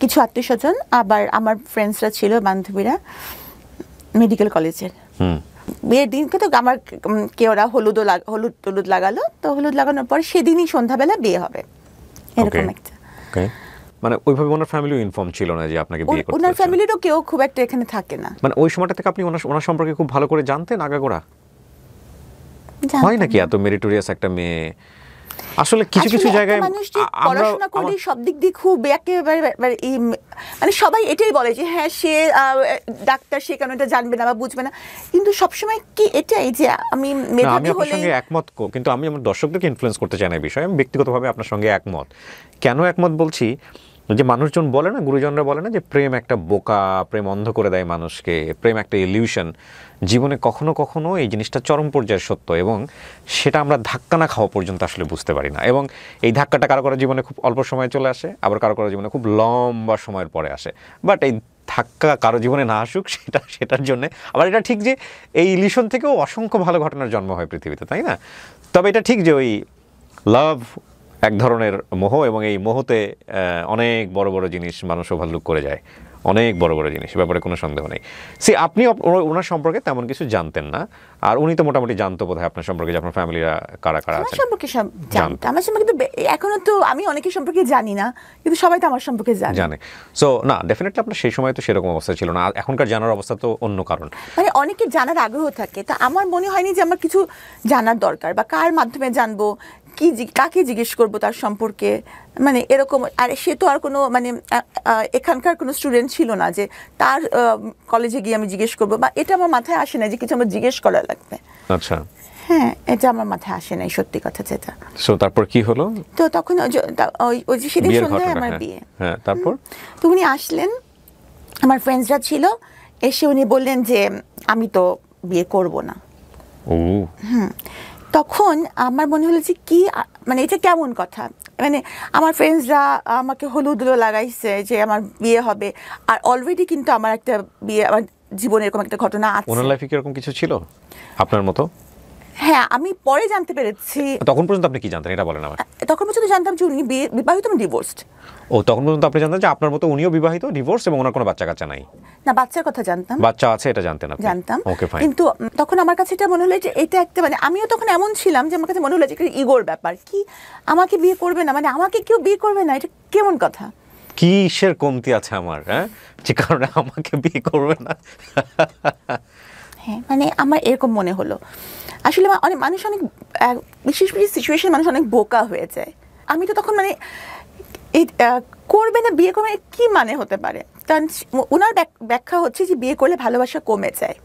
কিছু আত্মীয় স্বজন, আবার আমার ফ্রেন্ডসরা ছিল, বান্ধবীরা মেডিকেল কলেজের। বিয়ের দিনকে তো আমার ওরা হলুদ টলুদ লাগালো, তো হলুদ লাগানোর পর সেদিনই সন্ধ্যাবেলা বিয়ে হবে, এরকম একটা। মানে ওইভাবে ওনার ফ্যামিলিও ইনফর্ম ছিল না যে আপনাকে বিয়ে করতে? ওনার ফ্যামিলিরও কেউ খুব একটা এখানে থাকে না। মানে ওই সময়টা থেকে আপনি ওনার সম্পর্কে খুব ভালো করে জানতেন আগাগোড়া? হয় নাকি এত মেরিটোরিয়াস একটা মেয়ে? আসলে কিছু জায়গায় পড়াশোনা করলে সব দিক দিয়ে খুব একেবারে, মানে সবাই এটাই বলে যে হ্যাঁ সে ডাক্তার, সে কেন এটা জানবে না বা বুঝবে না, কিন্তু সবসময় কি এটাই যে আমি মেধাবী হলে? সঙ্গে একমত, কিন্তু আমি আমার দর্শকদেরকে ইনফ্লুয়েন্স করতে চাই না এই বিষয়ে। আমি ব্যক্তিগতভাবে আপনার সঙ্গে একমত। কেন একমত বলছি, যে মানুষজন বলে না, গুরুজনরা বলে না যে প্রেম একটা বোকা, প্রেম অন্ধ করে দেয় মানুষকে, প্রেম একটা ইলিউশন। জীবনে কখনো কখনো এই জিনিসটা চরম পর্যায়ে সত্য, এবং সেটা আমরা ধাক্কা না খাওয়া পর্যন্ত আসলে বুঝতে পারি না। এবং এই ধাক্কাটা কারো কারো জীবনে খুব অল্প সময়ে চলে আসে, আবার কারো কারো জীবনে খুব লম্বা সময়ের পরে আসে। বাট এই ধাক্কা কারো জীবনে না আসুক সেটার জন্য আবার এটা ঠিক যে এই ইলিউশন থেকেও অসংখ্য ভালো ঘটনার জন্ম হয় পৃথিবীতে, তাই না? তবে এটা ঠিক যে ওই লাভ এক ধরনের মোহ, এবং এই মোহতে অনেক বড় বড় জিনিস মানুষ ওভারলুক করে যায়, অনেক বড় বড় জিনিস, ব্যাপারে কোনো সন্দেহ নেই। আপনি ওনার সম্পর্কে তেমন কিছু জানতেন না, আর উনি তো মোটামুটি জানতো বোধহয় আপনার সম্পর্কে, যে আপনার ফ্যামিলিরা কারা কারা আছে। আমার সম্পর্কে জানতো, আমার সম্পর্কে তো এখনো তো আমি অনেকের সম্পর্কে জানি না, কিন্তু সবাই তো আমার সম্পর্কে জানে। সো না, ডেফিনেটলি আপনার সেই সময় তো সেরকম অবস্থা ছিল না, এখনকার জানার অবস্থা তো অন্য কারণ। মানে অনেকের জানার আগ্রহ থাকে, তা আমার মনে হয়নি যে আমার কিছু জানার দরকার, বা কার মাধ্যমে জানবো, কাকে জিজ্ঞেস করবো তার সম্পর্কে, মানে এরকম। আর সে তো আর কোনো মানে এখানকার কোনো স্টুডেন্ট ছিল না যে তার কলেজে গিয়ে আমি জিজ্ঞেস করবো, বা এটা আমার মাথায় আসে না যে কিছু আমার জিজ্ঞেস করা লাগবে। আচ্ছা, হ্যাঁ, এটা আমার মাথায় আসে নাই, সত্যি কথা যেটা। সো তারপর কি হলো? তো তখন ওই যে সেদিন সন্ধ্যায় আমার বিয়ে। হ্যাঁ, তারপর তো উনি আসলেন, আমার ফ্রেন্ডসরা ছিল, এসে উনি বললেন যে আমি তো বিয়ে করব না। ও তখন আমার মনে হলো যে কি, মানে এটা কেমন কথা, মানে আমার ফ্রেন্ডসরা আমাকে হলুদুলো লাগাইছে যে আমার বিয়ে হবে, আর অলরেডি কিন্তু আমার একটা বিয়ে, আমার জীবনে এরকম একটা ঘটনা আছে। ওনার লাইফে কি এরকম কিছু ছিল আপনার মতো? হ্যাঁ, আমি পরে জানতে পেরেছি। তখন পর্যন্ত আপনি কি জানতেন এটা বলেন আমার? তখন পর্যন্ত জানতাম যে উনি বিবাহিত, আমি ডিভোর্সড। ও, তখন পর্যন্ত আপনি জানতেন যে আপনার মতো উনিও বিবাহিত, ডিভোর্স, এবং ওনার কোনো বাচ্চা কাচ্চা নাই? না, বাচ্চার কথা জানতাম, বাচ্চা আছে এটা জানতেন আপনি? জানতাম। ওকে, ফাইন। কিন্তু তখন আমার কাছে এটা মনে হলো যে এটা একটা, মানে আমিও তখন এমন ছিলাম যে আমার কাছে মনে হলো যে একটা ইগোর ব্যাপার, কি আমাকে বিয়ে করবে না, মানে আমাকে কেউ বিয়ে করবে না, এটা কেমন কথা, কিসের কমতি আছে আমার, হ্যাঁ, যে কারণে আমাকে বিয়ে করবে না? হ্যাঁ, মানে আমার এরকম মনে হলো। আসলে অনেক মানুষ, অনেক বিশেষ বিশেষ সিচুয়েশন মানুষ অনেক বোকা হয়ে যায়। আমি তো তখন মানে এই করবে না, বিয়ে করবে কি মানে হতে পারে, কারণ ওনার ব্যাখ্যা হচ্ছে যে বিয়ে করলে ভালোবাসা কমে যায়,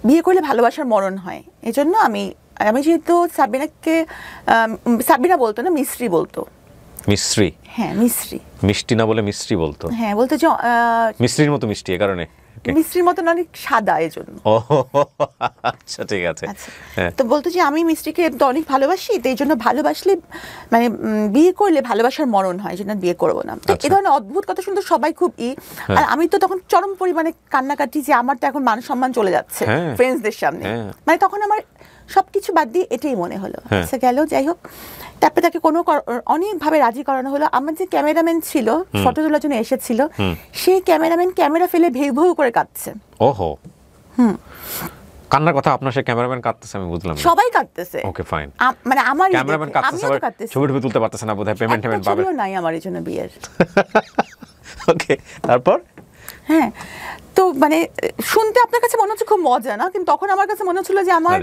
বিয়ে করলে ভালোবাসার মরণ হয়। এই জন্য আমি যেহেতু সাবিনাকে, সাবিনা বলতো না, মিস্ত্রি বলতো। মিস্ত্রি? হ্যাঁ, মিস্ত্রি, মিষ্টি না বলে মিস্ত্রি বলতো। হ্যাঁ, বলতো যে মিস্ত্রির মতো মিষ্টি, এ কারণে মিস্ত্রির মতন অনেক সাদা, এই জন্য। ও আচ্ছা, ঠিক আছে। তো বলতো যে আমি মিস্ত্রিকে তো অনেক ভালোবাসি, তো এই জন্য ভালোবাসলে, মানে বিয়ে করলে ভালোবাসার মরণ হয়, এই জন্য বিয়ে করবো না। তো এই ধরনের অদ্ভুত কথা শুনতে সবাই খুব আর আমি তো তখন চরম পরিমাণে কান্নাকাটি, যে আমার তো এখন মান সম্মান চলে যাচ্ছে ফ্রেন্ডসদের সামনে। মানে তখন আমার সবকিছু বাদ দিয়ে এটাই মনে হলো। আচ্ছা, গেল, যাই হোক। তারপরে তাকে অনেকভাবে রাজি করানো হলো। আমার যে ক্যামেরাম্যান ছিল, ফটো তোলার জন্য এসেছিল, সেই ক্যামেরাম্যান ক্যামেরা ফেলে ভেউ ভেউ করে কাঁদছে। ওহো, কান্নার কথা আপনার, সেই ক্যামেরাম্যান কাঁদতেছে, আমি বুঝলাম। সবাই কাঁদতেছে। ওকে, ফাইন। মানে আমার ক্যামেরাম্যান কাঁদতেছে, ছবি তুলতে পারতেছে না বোধহয়, পেমেন্ট পাবে নাই আমার এই জন্য বিয়ের। ওকে, তারপর? হ্যাঁ, তো মানে শুনতে আপনার কাছে মনে হচ্ছে খুব মজা না, কিন্তু তখন আমার কাছে মনে হচ্ছিল যে আমার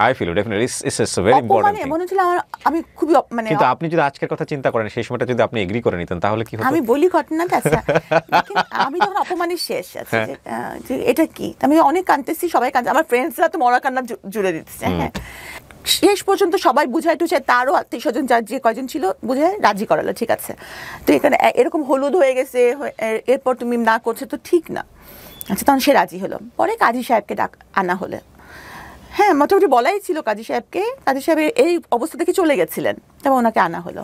I feel you definitely, it's a very important thing. মনে হচ্ছিল আমি খুবই মানে, কিন্তু আপনি যদি আজকের কথা চিন্তা করেন, সেই সময়টা যদি আপনি এগ্রি করে নিতেন, তাহলে কি হতো? আমি বলি ঘটনাটা। আচ্ছা, আমি তখন অপমানের শেষ আছে, যে এটা কি, আমি অনেক কাঁদতেছি, সবাই কাঁদছে, আমার ফ্রেন্ডসরা তো মরা কান্না জুড়ে দিচ্ছে। হ্যাঁ, শেষ পর্যন্ত সবাই বুঝায় টুঝায়, তারও আত্মীয় স্বজন যার যে কয়জন ছিল বুঝায় রাজি করালো, ঠিক আছে। তো এখানে এরকম হলুদ হয়ে গেছে, এরপর তুমি না করছো তো ঠিক না। আচ্ছা, তখন সে রাজি হলো। পরে কাজী সাহেবকে আনা হলো। হ্যাঁ, মোটামুটি বলাই ছিল কাজী সাহেবকে, কাজী সাহেব এই অবস্থা থেকে চলে গেছিলেন, তবে ওনাকে আনা হলো।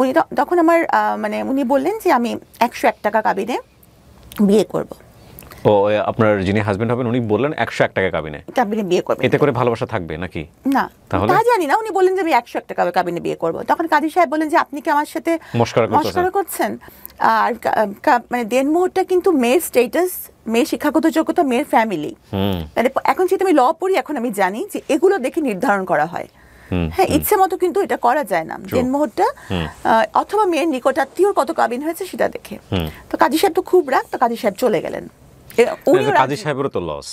উনি তখন আমার মানে উনি বললেন যে আমি 101 টাকা কাবিনে বিয়ে করব। ও, আপনার যিনি হাজবেন্ড হবেন উনি বললেন 101 টাকা কাবিনে বিয়ে করবেন, এতে করে ভালোবাসা থাকবে নাকি? না, তা জানি না। উনি বললেন যে আমি 101 টাকা কাবিনে বিয়ে করব। তখন কাজী সাহেব বললেন যে আপনি কি আমার সাথে মশকরা করছেন? আর মানে দেন মুহূর্তে কিন্তু মেয়ের স্ট্যাটাস, মেয়ের শিক্ষাগত যোগ্যতা, মেয়ের ফ্যামিলি, মানে এখন যেহেতু আমি ল পড়ি, এখন আমি জানি যে এগুলো দেখে নির্ধারণ করা হয়। হ্যাঁ, ইচ্ছে মতো কিন্তু এটা করা যায় না। দেন মুহূর্তে অথবা মেয়ের নিকটাত্মীয়র কত কাবিন হয়েছে সেটা দেখে। তো কাজী সাহেব তো খুব রাগ, তো কাজী সাহেব চলে গেলেন। কাজী সাহেবেরও তো লস।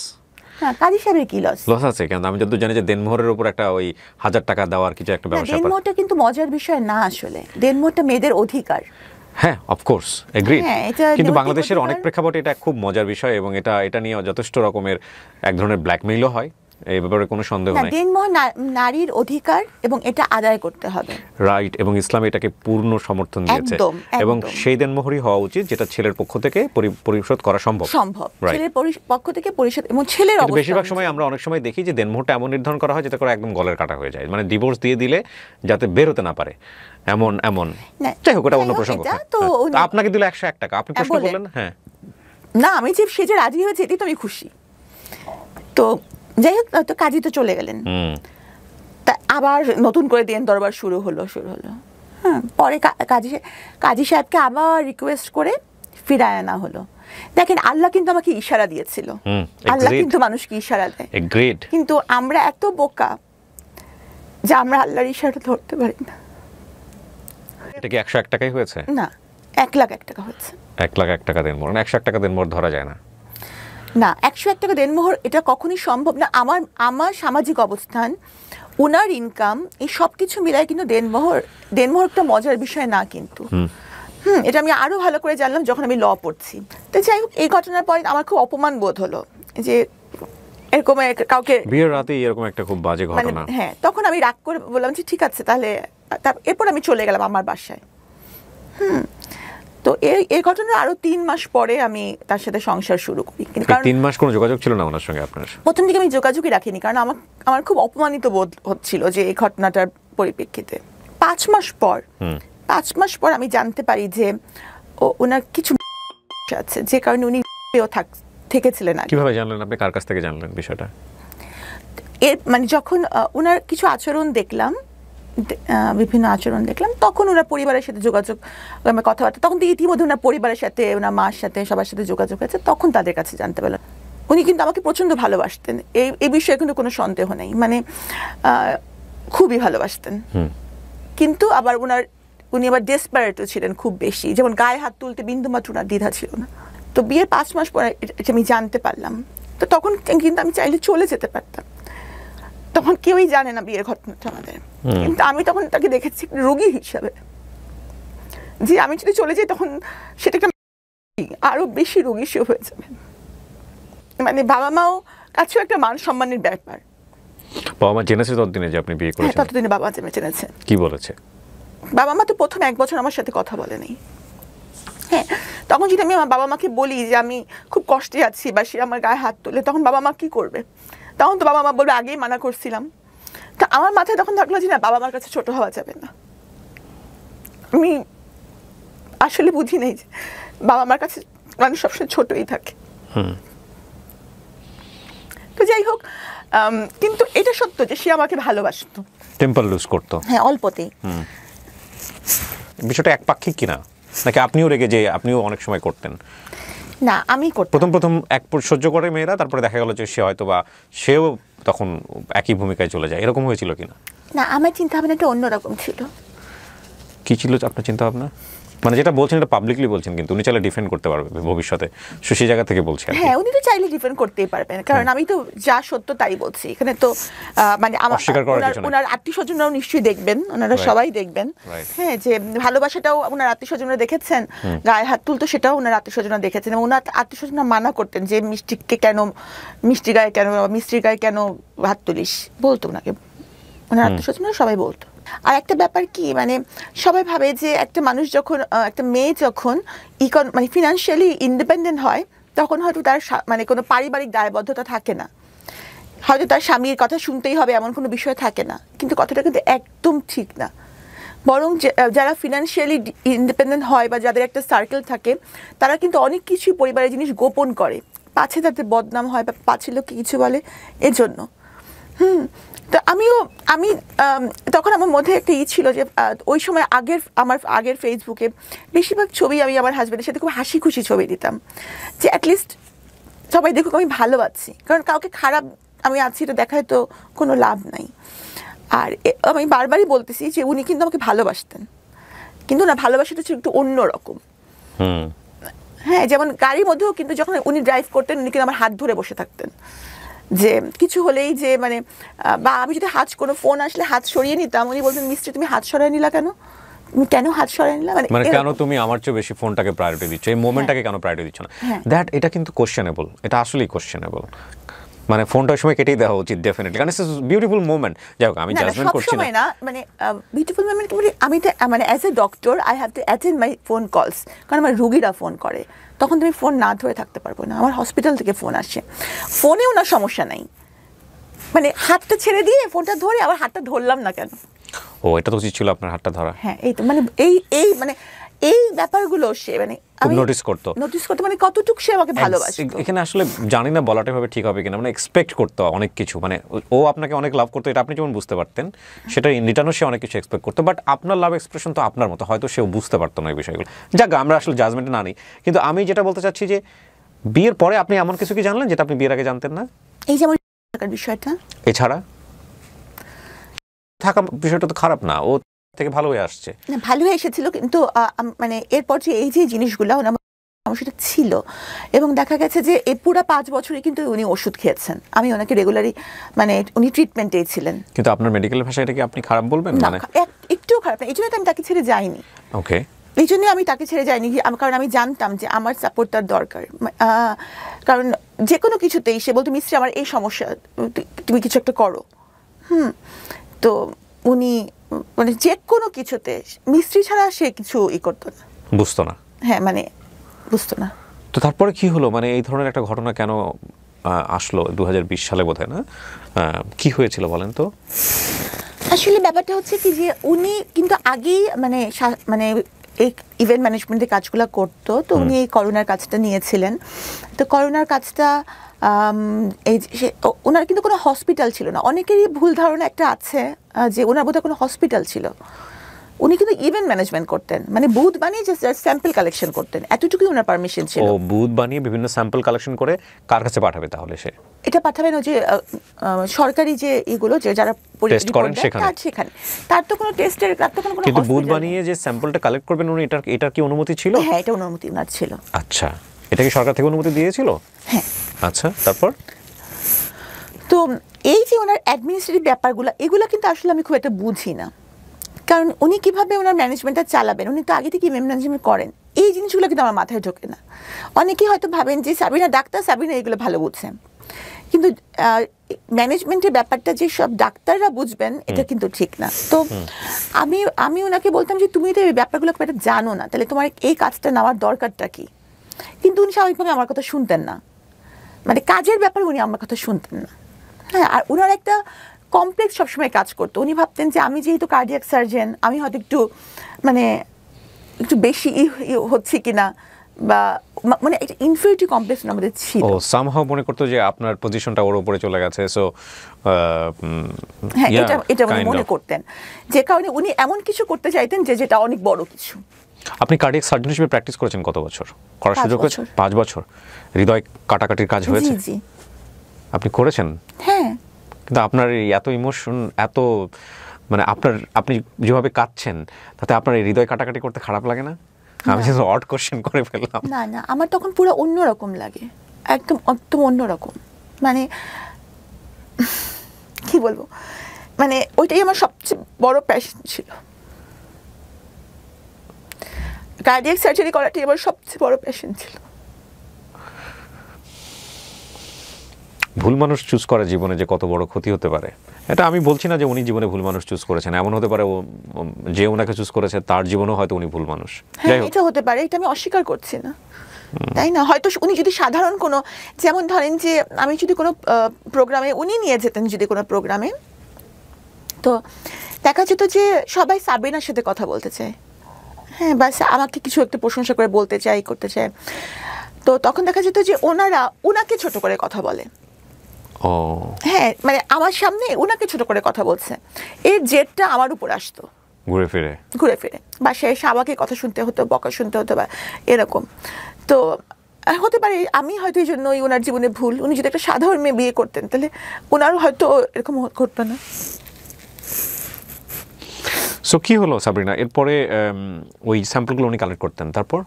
হ্যাঁ, কাজী সাহেবের কি লস আছে? কেন আমি যতদূর জানি যে দেনমোহরের উপর একটা ওই 1000 টাকা দেওয়ার কিছু একটা ব্যবস্থা। দেনমোহরটা কিন্তু মজার বিষয় না, আসলে দেনমোহরটা মেয়েদের অধিকার। হ্যাঁ, অফকোর্স, এগ্রিড। কিন্তু বাংলাদেশের অনেক প্রেক্ষাপটে এটা খুব মজার বিষয়, এবং এটা নিয়ে যথেষ্ট রকমের এক ধরনের ব্ল্যাকমেইলও হয়, এই ব্যাপারে কোনো সন্দেহ না, নাই। দেনমোহর নারীর অধিকার এবং এটা আদায় করতে হবে। রাইট, এবং ইসলাম এটাকে পূর্ণ সমর্থন দিয়েছে, একদম, এবং একদম। সেই দেনমোহরই হওয়া উচিত যেটা ছেলের পক্ষ থেকে পরিশোধ করা সম্ভব। Right. ছেলের পক্ষ থেকে পরিশোধ, এবং ছেলের কিন্তু অবস্থা বেশিরভাগ সময় আমরা অনেক সময় দেখি যে দেনমোহরটা এমন নির্ধারণ করা হয় যাতে করে একদম গলের কাটা হয়ে যায়, মানে ডিভোর্স দিয়ে দিলে যাতে বের হতে না পারে এমন না, যাই হোক, ওটা অন্য যাই হোক, প্রসঙ্গ। এটা হ্যাঁ, তো হ্যাঁ। তো আপনাকে দিল 101 টাকা, আপনি প্রশ্ন বলেন। করলেন। হ্যাঁ, না, আমি যে সে যে রাজি হয়েছে এটি তো আমি খুশি। তো যাই হোক, তো কাজী তো চলে গেলেন, তা আবার নতুন করে দেন দরবার শুরু হলো। হ্যাঁ, পরে কাজী সাহেবকে আবার রিকোয়েস্ট করে ফিরায় আনা হলো। দেখেন, আল্লাহ কিন্তু আমাকে ইশারা দিয়েছিল, আল্লাহ কিন্তু মানুষকে ইশারা দেয়, কিন্তু আমরা এত বোকা যে আমরা আল্লাহর ইশারা ধরতে পারি না। এটা কি 101 টাকাই হয়েছে? না, 1,01,000 টাকা হয়েছে। 1,01,000 টাকা দেনমোহর, 101 টাকা দেনমোহর ধরা যায় না। না, 101 টাকা দেনমোহর এটা কখনই সম্ভব না। আমার সামাজিক অবস্থান, ওনার ইনকাম, এই সব কিছু মিলাই কিন্তু দেনমোহর একটা মজার বিষয় না কিন্তু। এটা আমি আরো ভালো করে জানলাম যখন আমি ল পড়ছি। তো যাই হোক, এই ঘটনার পরে আমার খুব অপমান বোধ হলো যে এরকম কাউকে বিয়ের রাতে এরকম একটা খুব বাজে ঘটনা। হ্যাঁ, তখন আমি রাগ করে বললাম যে ঠিক আছে তাহলে, এরপর আমি চলে গেলাম আমার বাসায়। তো এই ঘটনার আরো 3 মাস পরে আমি তার সাথে সংসার শুরু করি। কারণ 3 মাস কোনো যোগাযোগ ছিল না ওনার সঙ্গে আপনার? প্রথম দিকে আমি যোগাযোগই রাখিনি, কারণ আমার খুব অপমানিত বোধ হচ্ছিল যে এই ঘটনাটার পরিপ্রেক্ষিতে। 5 মাস পর আমি জানতে পারি যে ওনার কিছু আছে, যে কারণে উনি থেকেছিলেন। কিভাবে জানলেন আপনি? কার কাছ থেকে জানলেন বিষয়টা? মানে যখন ওনার কিছু আচরণ দেখলাম, বিভিন্ন আচরণ দেখলাম, তখন ওনার পরিবারের সাথে যোগাযোগ, কথাবার্তা, তখন তো ইতিমধ্যে ওনার পরিবারের সাথে, ওনার মার সাথে, সবার সাথে যোগাযোগ আছে, তখন তাদের কাছে জানতে পারলাম। উনি কিন্তু আমাকে প্রচণ্ড ভালোবাসতেন, এই বিষয়ে কিন্তু কোনো সন্দেহ নেই, মানে খুবই ভালোবাসতেন। কিন্তু আবার উনি আবার ডেসপারেটও ছিলেন খুব বেশি, যেমন গায়ে হাত তুলতে বিন্দুমাত্র ওনার দ্বিধা ছিল না। তো বিয়ের 5 মাস পরে এটা আমি জানতে পারলাম। তো তখন কিন্তু আমি চাইলে চলে যেতে পারতাম, তখন কেউই জানে না বিয়ের ঘটনাটা আমাদের। কিন্তু আমি তখন তাকে দেখেছি রোগী হিসাবে, যে আমি যদি চলে যাই তখন সেটা একটা আরো বেশি রোগী সে হয়ে যাবে। মানে বাবা মাও কাছেও একটা মান সম্মানের ব্যাপার। বাবা মা জেনেছে ততদিনে যে আপনি বিয়ে করেছেন? ততদিনে বাবা জেনেছে। কি বলেছে? বাবা মা তো প্রথম 1 বছর আমার সাথে কথা বলেনি। হ্যাঁ, তখন যদি আমি আমার বাবা মাকে বলি যে আমি খুব কষ্টে আছি, বা সে আমার গায়ে হাত তোলে, তখন বাবা মা কি করবে? তখন তো বাবা মা বলবে আগেই মানা করছিলাম। তা আমার মাথায় তখন থাকলো যে না, বাবা মার কাছে ছোট হওয়া যাবে না। আমি আসলে বুঝি নাই যে বাবা মার কাছে মানুষ সবসময় ছোটই থাকে। তো যাই হোক, কিন্তু এটা সত্য যে সে আমাকে ভালোবাসতো, টেম্পার লুজ করতো। হ্যাঁ, অল্পতেই। বিষয়টা একপাক্ষিক কিনা, নাকি আপনিও রেগে যে আপনিও অনেক সময় করতেন? না, আমি করতাম। প্রথম সহ্য করে মেয়েরা, তারপরে দেখা গেল যে সে হয়তো বা সেও তখন একই ভূমিকায় চলে যায়, এরকম হয়েছিল কিনা? না, আমার চিন্তা ভাবনাটা অন্যরকম ছিল। কি ছিল আপনার চিন্তা ভাবনা? মানে যেটা বলছেন এটা পাবলিকলি বলছেন, কিন্তু উনি চাইলে ডিফেন্ড করতে পারবে ভবিষ্যতে, সেই জায়গা থেকে বলছি। হ্যাঁ, উনি তো চাইলে ডিফেন্ড করতেই পারবেন, কারণ আমি তো যা সত্য তাই বলছি। এখানে তো মানে ওনার আত্মীয় স্বজনরাও নিশ্চয়ই দেখবেন, ওনারা সবাই দেখবেন। হ্যাঁ, যে ভালোবাসাটাও ওনার আত্মীয় স্বজনরা দেখেছেন, গায়ে হাত তুলতো সেটাও ওনার আত্মীয় স্বজনরা দেখেছেন, এবং ওনার আত্মীয় স্বজনরা মানা করতেন যে মিষ্টির গায়ে কেন হাত তুলিস, বলতো ওনাকে, ওনার আত্মীয় স্বজনরা সবাই বলতো। আর একটা ব্যাপার কি, মানে সবাই ভাবে যে একটা মানুষ যখন, একটা মেয়ে যখন মানে ফিনান্সিয়ালি ইন্ডিপেন্ডেন্ট হয়, তখন হয়তো তার মানে কোনো পারিবারিক দায়বদ্ধতা থাকে না, হয়তো তার স্বামীর কথা শুনতেই হবে এমন কোনো বিষয় থাকে না। কিন্তু কথাটা কিন্তু একদম ঠিক না। বরং যারা ফিনান্সিয়ালি ইন্ডিপেন্ডেন্ট হয় বা যাদের একটা সার্কেল থাকে, তারা কিন্তু অনেক কিছুই পরিবারের জিনিস গোপন করে, পাছে তাদের বদনাম হয় বা পাছে লোককে কিছু বলে, এজন্য। তো আমি তখন আমার মধ্যে একটা ছিল যে ওই সময় আমার আগের ফেসবুকে বেশিরভাগ ছবি আমি আমার হাজব্যান্ডের সাথে খুব হাসি খুশি ছবি দিতাম, যে অ্যাটলিস্ট সবাই দেখুক আমি ভালো আছি, কারণ কাউকে খারাপ আমি আছি এটা দেখায় তো কোনো লাভ নাই। আর আমি বারবারই বলতেছি যে উনি কিন্তু আমাকে ভালোবাসতেন, কিন্তু না, ভালোবাসাটা ছিল একটু অন্যরকম। হ্যাঁ, যেমন গাড়ির মধ্যেও কিন্তু যখন উনি ড্রাইভ করতেন, উনি কিন্তু আমার হাত ধরে বসে থাকতেন, যে কিছু হলেই যে মানে, বা আমি যদি কোনো ফোন আসলে হাত সরিয়ে নিতাম, উনি বলতেন মিস্ত্রি তুমি হাত সরাই নিলা কেন, তুমি কেন হাত সরাই নিলা, মানে কেন তুমি আমার চেয়ে বেশি ফোনটাকে প্রায়োরিটি দিচ্ছ, এই মোমেন্টটাকে কেন প্রায়োরিটি দিচ্ছ না? দ্যাট এটা কিন্তু কোশ্চেনেবল, এটা আসলেই কোশ্চেনেবল। মানে ফোনটার সময় কেটেই দেওয়া উচিত ডেফিনেটলি, কারণ ইটস বিউটিফুল মোমেন্ট। যাই হোক, আমি জাজমেন্ট করছি না, মানে বিউটিফুল মোমেন্ট আমি তো মানে as a doctor I have to attend my phone calls, কারণ আমার রুগীরা ফোন করে, তখন তুমি ফোন না ধরে থাকতে পারবো না। আমার হসপিটাল থেকে ফোন আসে, ফোনেও না সমস্যা নাই, মানে হাতটা ছেড়ে দিয়ে ফোনটা ধরে আবার হাতটা ধরলাম না কেন? ও, এটা তো উচিত ছিল আপনার হাতটা ধরা। হ্যাঁ, এই তো মানে এই মানে এই ব্যাপারগুলো সে মানে খুব নোটিস করতো মানে কতটুকু সে আমাকে ভালোবাসে। এখানে আসলে জানি না বলাটা ভাবে ঠিক হবে কিনা, মানে এক্সপেক্ট করতো অনেক কিছু, মানে ও আপনাকে অনেক লাভ করতো, এটা আপনি যেমন বুঝতে পারতেন, সেটা ইন রিটার্নও সে অনেক কিছু এক্সপেক্ট করতো, বাট আপনার লাভ এক্সপ্রেশন তো আপনার মতো, হয়তো সেও বুঝতে পারতো না এই বিষয়গুলো। যাক, আমরা আসলে জাজমেন্টে না নিই, কিন্তু আমি যেটা বলতে চাচ্ছি যে বিয়ের পরে আপনি এমন কিছু কি জানলেন যেটা আপনি বিয়ের আগে জানতেন না? এই যে আমার থাকার বিষয়টা, এছাড়া থাকা বিষয়টা তো খারাপ না, ও থেকে ভালো হয়ে আসছে। না, ভালো হয়ে এসেছিল, কিন্তু মানে এরপর যে এই যে জিনিসগুলো আমার সেটা ছিল, এবং দেখা গেছে যে এই পুরো 5 বছরে কিন্তু উনি ওষুধ খেয়েছেন, আমি ওনাকে রেগুলারই মানে উনি ট্রিটমেন্টেই ছিলেন। কিন্তু আপনার মেডিকেল ভাষায় এটা কি আপনি খারাপ বলবেন? না, মানে একটুও খারাপ না, এই জন্য আমি তাকে ছেড়ে যাইনি। ওকে, এই জন্য আমি তাকে ছেড়ে যাইনি, কারণ আমি জানতাম যে আমার সাপোর্ট তার দরকার। কারণ যে কোনো কিছুতেই সে বলতো, মিস্ত্রি আমার এই সমস্যা, তুমি কিছু একটা করো। তো উনি মানে যে কোনো কিছুতে মিস্ত্রি ছাড়া সে কিছু করতো না, বুঝতো না। হ্যাঁ, মানে বুঝতো না। তো তারপরে কি হলো, মানে এই ধরনের একটা ঘটনা কেন আসলো 2020 সালে বোধ হয় না? কি হয়েছিল বলেন তো? আসলে ব্যাপারটা হচ্ছে কি যে উনি কিন্তু আগেই মানে মানে এই ইভেন্ট ম্যানেজমেন্টের কাজগুলো করতো, তো উনি এই করোনার কাজটা নিয়েছিলেন। তো করোনার কাজটা এই ওনার কিন্তু কোনো হসপিটাল ছিল না। অনেকেরই ভুল ধারণা একটা আছে যে ওনার বোধহয় কোনো হসপিটাল ছিল। উনি কিন্তু ইভেন্ট ম্যানেজমেন্ট করতেন, মানে বুথ বানিয়ে যে স্যাম্পল কালেকশন করতেন, এতটুকুই ওনার পারমিশন ছিল। ও, বুথ বানিয়ে বিভিন্ন স্যাম্পল কালেকশন করে কার কাছে পাঠাবে তাহলে সে? এটা পাঠাবেন ওই যে সরকারি যে এগুলো যে যারা টেস্ট করেন সেখানে, তার তো কোনো টেস্টের, তার তো কোনো কিন্তু বুথ বানিয়ে যে স্যাম্পলটা কালেক্ট করবেন উনি, এটা কি অনুমতি ছিল? হ্যাঁ, এটা অনুমতি ওনার ছিল। আচ্ছা, এটা কি সরকার থেকে অনুমতি দিয়েছিল? হ্যাঁ। আচ্ছা, তারপর তো এই যে ওনার অ্যাডমিনিস্ট্রেটিভ ব্যাপারগুলো, এগুলো কিন্তু আসলে আমি খুব একটা বুঝি না, কারণ উনি কিভাবে ওনার ম্যানেজমেন্টটা চালাবেন, উনি তো আগে থেকে ম্যানেজমেন্ট করেন, এই জিনিসগুলো কিন্তু আমার মাথায় ঢোকে না। অনেকেই হয়তো ভাবেন যে সাবিনা ডাক্তার, সাবিনা এগুলো ভালো বুঝছেন, কিন্তু ম্যানেজমেন্টের ব্যাপারটা যে সব ডাক্তাররা বুঝবেন এটা কিন্তু ঠিক না। তো আমি ওনাকে বলতাম যে তুমি তো এই ব্যাপারগুলো খুব একটা জানো না, তাহলে তোমার এই কাজটা নেওয়ার দরকারটা কি? কিন্তু উনি স্বাভাবিকভাবে আমার কথা শুনতেন না, মানে কাজের ব্যাপারে উনি আমার কথা শুনতেন না। হ্যাঁ, আর ওনার একটা কমপ্লেক্স সবসময় কাজ করতো। উনি ভাবতেন যে আমি যেহেতু কার্ডিয়াক সার্জন, আমি হয়তো মানে একটু বেশি হচ্ছে কিনা, বা মানে একটা ইনফিরিয়রিটি কমপ্লেক্স আমাদের ছিল। ও সামহাউ মনে করতো যে আপনার পজিশনটা ওর উপরে চলে গেছে, সো হ্যাঁ, এটা উনি মনে করতেন, যে কারণে উনি এমন কিছু করতে চাইতেন যেটা অনেক বড় কিছু। আপনি কার্ডিয়াক সার্জন হিসেবে প্র্যাকটিস করেছেন কত বছর? করার সুযোগ হয়েছে? 5 বছর। হৃদয় কাটাকাটির কাজ হয়েছে? জি, আপনি করেছেন? হ্যাঁ। কিন্তু আপনার এত ইমোশন, এত মানে আপনি যেভাবে কাঁদছেন, তাতে আপনার এই হৃদয় কাটাকাটি করতে খারাপ লাগে না? আমি যে অড কোশ্চেন করে ফেললাম। না, আমার তখন পুরো অন্যরকম লাগে, একদম অন্যরকম, মানে কি বলবো, মানে ওইটাই আমার সবচেয়ে বড় প্যাশন ছিল। কার্ডিয়াক সার্জারি করাটাই আমার সবচেয়ে বড় প্যাশন ছিল। ভুল মানুষ চুজ করা জীবনে যে কত বড় ক্ষতি হতে পারে, এটা আমি বলছি না যে উনি জীবনে ভুল মানুষ চুজ করেছেন, এমন হতে পারে যে ওনাকে চুজ করেছে তার জীবনেও হয়তো উনি ভুল মানুষ। হ্যাঁ, এটা হতে পারে, এটা আমি অস্বীকার করছি না, তাই না? হয়তো উনি যদি সাধারণ কোনো, যেমন ধরেন যে আমি যদি কোনো প্রোগ্রামে উনি নিয়ে যেতেন, যদি কোনো প্রোগ্রামে, তো দেখা যেত যে সবাই সাবিনার সাথে কথা বলতে চায়, হ্যাঁ, বাস আমাকে কিছু একটা প্রশংসা করে বলতে চায়, করতে চায়, তো তখন দেখা যেত যে ওনারা ওনাকে ছোট করে কথা বলে। ও হ্যাঁ, মানে আমার সামনে ওনাকে ছোট করে কথা বলছে, এর জেদটা আমার উপর আসতো ঘুরে ফিরে, বাসায় এসে আমাকে কথা শুনতে হতো, বকা শুনতে হতো, বা এরকম। তো হতে পারে আমি হয়তো এই জন্যই ওনার জীবনে ভুল, উনি যদি একটা সাধারণ মেয়ে বিয়ে করতেন তাহলে ওনারও হয়তো এরকম ঘটতো না। সো কি হলো সাবরিনা, এরপরে ওই স্যাম্পলগুলো উনি কালেক্ট করতেন, তারপর?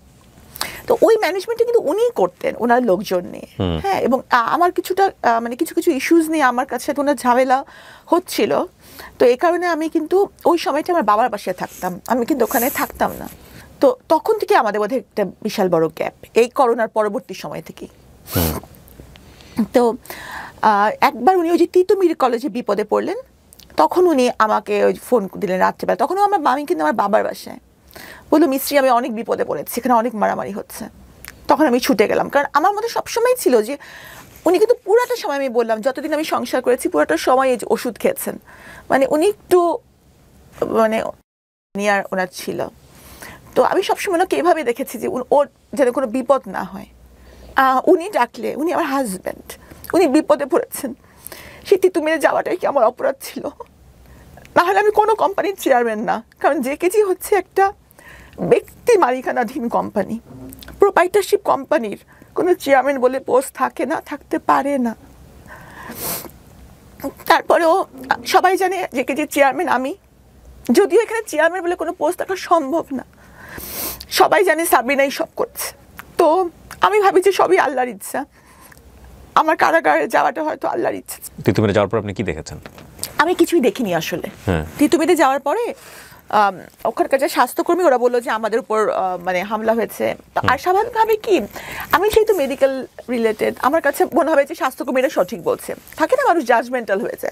তো ওই ম্যানেজমেন্টটা কিন্তু উনিই করতেন ওনার লোকজন নিয়ে, হ্যাঁ, এবং আমার কিছুটা মানে কিছু ইস্যুস নিয়ে আমার কাছে ওনার ঝামেলা হচ্ছিল, তো এই কারণে আমি কিন্তু ওই সময়টা আমার বাবার বাসায় থাকতাম, আমি কিন্তু ওখানে থাকতাম না। তো তখন থেকে আমাদের মধ্যে একটা বিশাল বড় গ্যাপ, এই করোনার পরবর্তী সময় থেকে। তো একবার উনি ওই যে তিতুমির কলেজে বিপদে পড়লেন, তখন উনি আমাকে ওই ফোন দিলেন রাত্রেবেলা। তখন আমার মামি কিন্তু আমার বাবার বাসায়, বললো মিস্ত্রি আমি অনেক বিপদে পড়েছি, এখানে অনেক মারামারি হচ্ছে। তখন আমি ছুটে গেলাম, কারণ আমার মধ্যে সবসময় ছিল যে উনি কিন্তু পুরাটা সময়, আমি বললাম যতদিন আমি সংসার করেছি পুরাটা সময় এই যে ওষুধ খেয়েছেন, মানে উনি একটু মানে নিয়ার ওনার ছিল। তো আমি সবসময় ওনাকে এভাবে দেখেছি যে ওর যেন কোনো বিপদ না হয়। উনি ডাকলে, উনি আমার হাজব্যান্ড, উনি বিপদে পড়েছেন, সেই তিতুমিরে যাওয়াটাই কি আমার অপরাধ ছিল? নাহলে আমি কোনো কোম্পানির চেয়ারম্যান না, কারণ জেকেজি হচ্ছে একটা ব্যক্তি মালিকানাধীন কোম্পানি, প্রোপাইটারশিপ কোম্পানির কোনো চেয়ারম্যান বলে পোস্ট থাকে না, থাকতে পারে না। তারপরেও সবাই জানে জেকেজির চেয়ারম্যান আমি, যদিও এখানে চেয়ারম্যান বলে কোনো পোস্ট থাকা সম্ভব না। সবাই জানে সাবরিনাই সব করছে। তো আমি ভাবি যে সবই আল্লাহর ইচ্ছা, আমার কারাগারে যাওয়াটা হয়তো আল্লাহর ইচ্ছা। তিতুমিরে যাওয়ার পর আপনি কি দেখেছেন? আমি কিছুই দেখিনি আসলে। তিতুমিরে যাওয়ার পরে ওখানকার যে স্বাস্থ্যকর্মী ওরা বললো যে আমাদের উপর মানে হামলা হয়েছে। আর স্বাভাবিকভাবে কি, আমি যেহেতু মেডিকেল রিলেটেড, আমার কাছে মনে হবে যে স্বাস্থ্যকর্মীরা সঠিক বলছে, থাকে না মানুষ জাজমেন্টাল হয়েছে।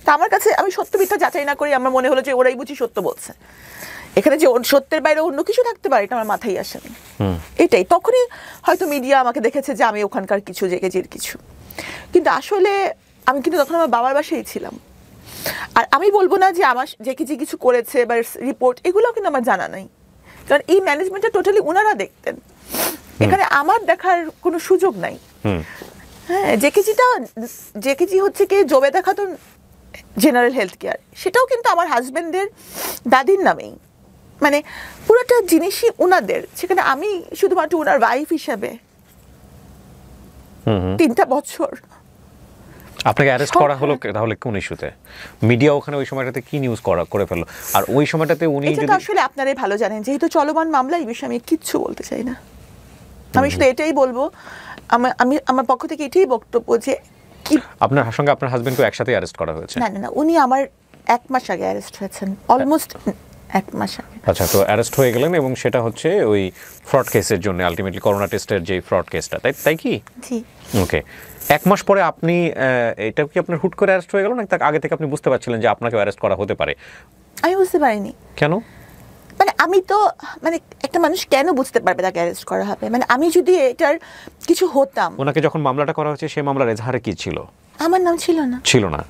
তা আমার কাছে, আমি সত্য মিথ্যা যাচাই না করি, আমার মনে হলো যে ওরাই বুঝি সত্য বলছে, এখানে যে সত্যের বাইরে অন্য কিছু থাকতে পারে এটা আমার মাথায় আসেনি। এটাই তখনই হয়তো মিডিয়া আমাকে দেখেছে যে আমি ওখানকার কিছু জেকেজির কিছু, কিন্তু আসলে আমি কিন্তু তখন আমার বাবার বাসায় ছিলাম। আর আমি বলবো না যে আমার জেকেজি কিছু করেছে বা রিপোর্ট, এগুলো কিন্তু আমার জানা নাই, কারণ এই ম্যানেজমেন্টটা টোটালি ওনারা দেখতেন, এখানে আমার দেখার কোনো সুযোগ নাই। হ্যাঁ, জেকেজি হচ্ছে কি Jobeda Khatun general health care, সেটাও কিন্তু আমার হাজবেন্ডের দাদির নামেই, মানে পুরোটা জিনিসই ওনাদের, সেখানে আমি শুধুমাত্র ওনার ওয়াইফ হিসাবে 3টা বছর। আপনাকে অ্যারেস্ট করা হলো তাহলে কোন ইস্যুতে? মিডিয়া ওখানে ওই সময়টাতে কি নিউজ করে ফেললো? আর ওই সময়টাতে উনি যদি, এটা আসলে আপনারাই ভালো জানেন, যেহেতু চলমান মামলা, এই বিষয়ে আমি কিচ্ছু বলতে চাই না। আমি শুধু এটাই বলবো, আমি আমার পক্ষ থেকে এটাই বক্তব্য যে আপনার সঙ্গে আপনার হাজবেন্ডকে একসাথে অ্যারেস্ট করা হয়েছে? না না না, উনি আমার 1 মাস আগে অ্যারেস্ট হয়েছেন, অলমোস্ট 1 মাস আগে। আচ্ছা, তো অ্যারেস্ট হয়ে গেলেন এবং সেটা হচ্ছে ওই ফ্রড কেসের জন্য, আলটিমেটলি করোনা টেস্টের যে ফ্রড কেসটা, তাই কি? জি। ওকে, 1 মাস পরে আপনি, এটা কি আপনার হুট করে অ্যারেস্ট হয়ে গেল, না তার আগে থেকে আপনি বুঝতে পারছিলেন যে আপনাকে অ্যারেস্ট করা হতে পারে? আমি বুঝতে পারিনি। কেন? মানে আমি তো, মানে একটা মানুষ কেন বুঝতে পারবে তাকে অ্যারেস্ট করা হবে? মানে আমি যদি এটার কিছু হতাম। ওনাকে যখন মামলাটা করা হয়েছে সেই মামলার এজাহারে কি ছিল? আমার নাম ছিল না। ছিল না?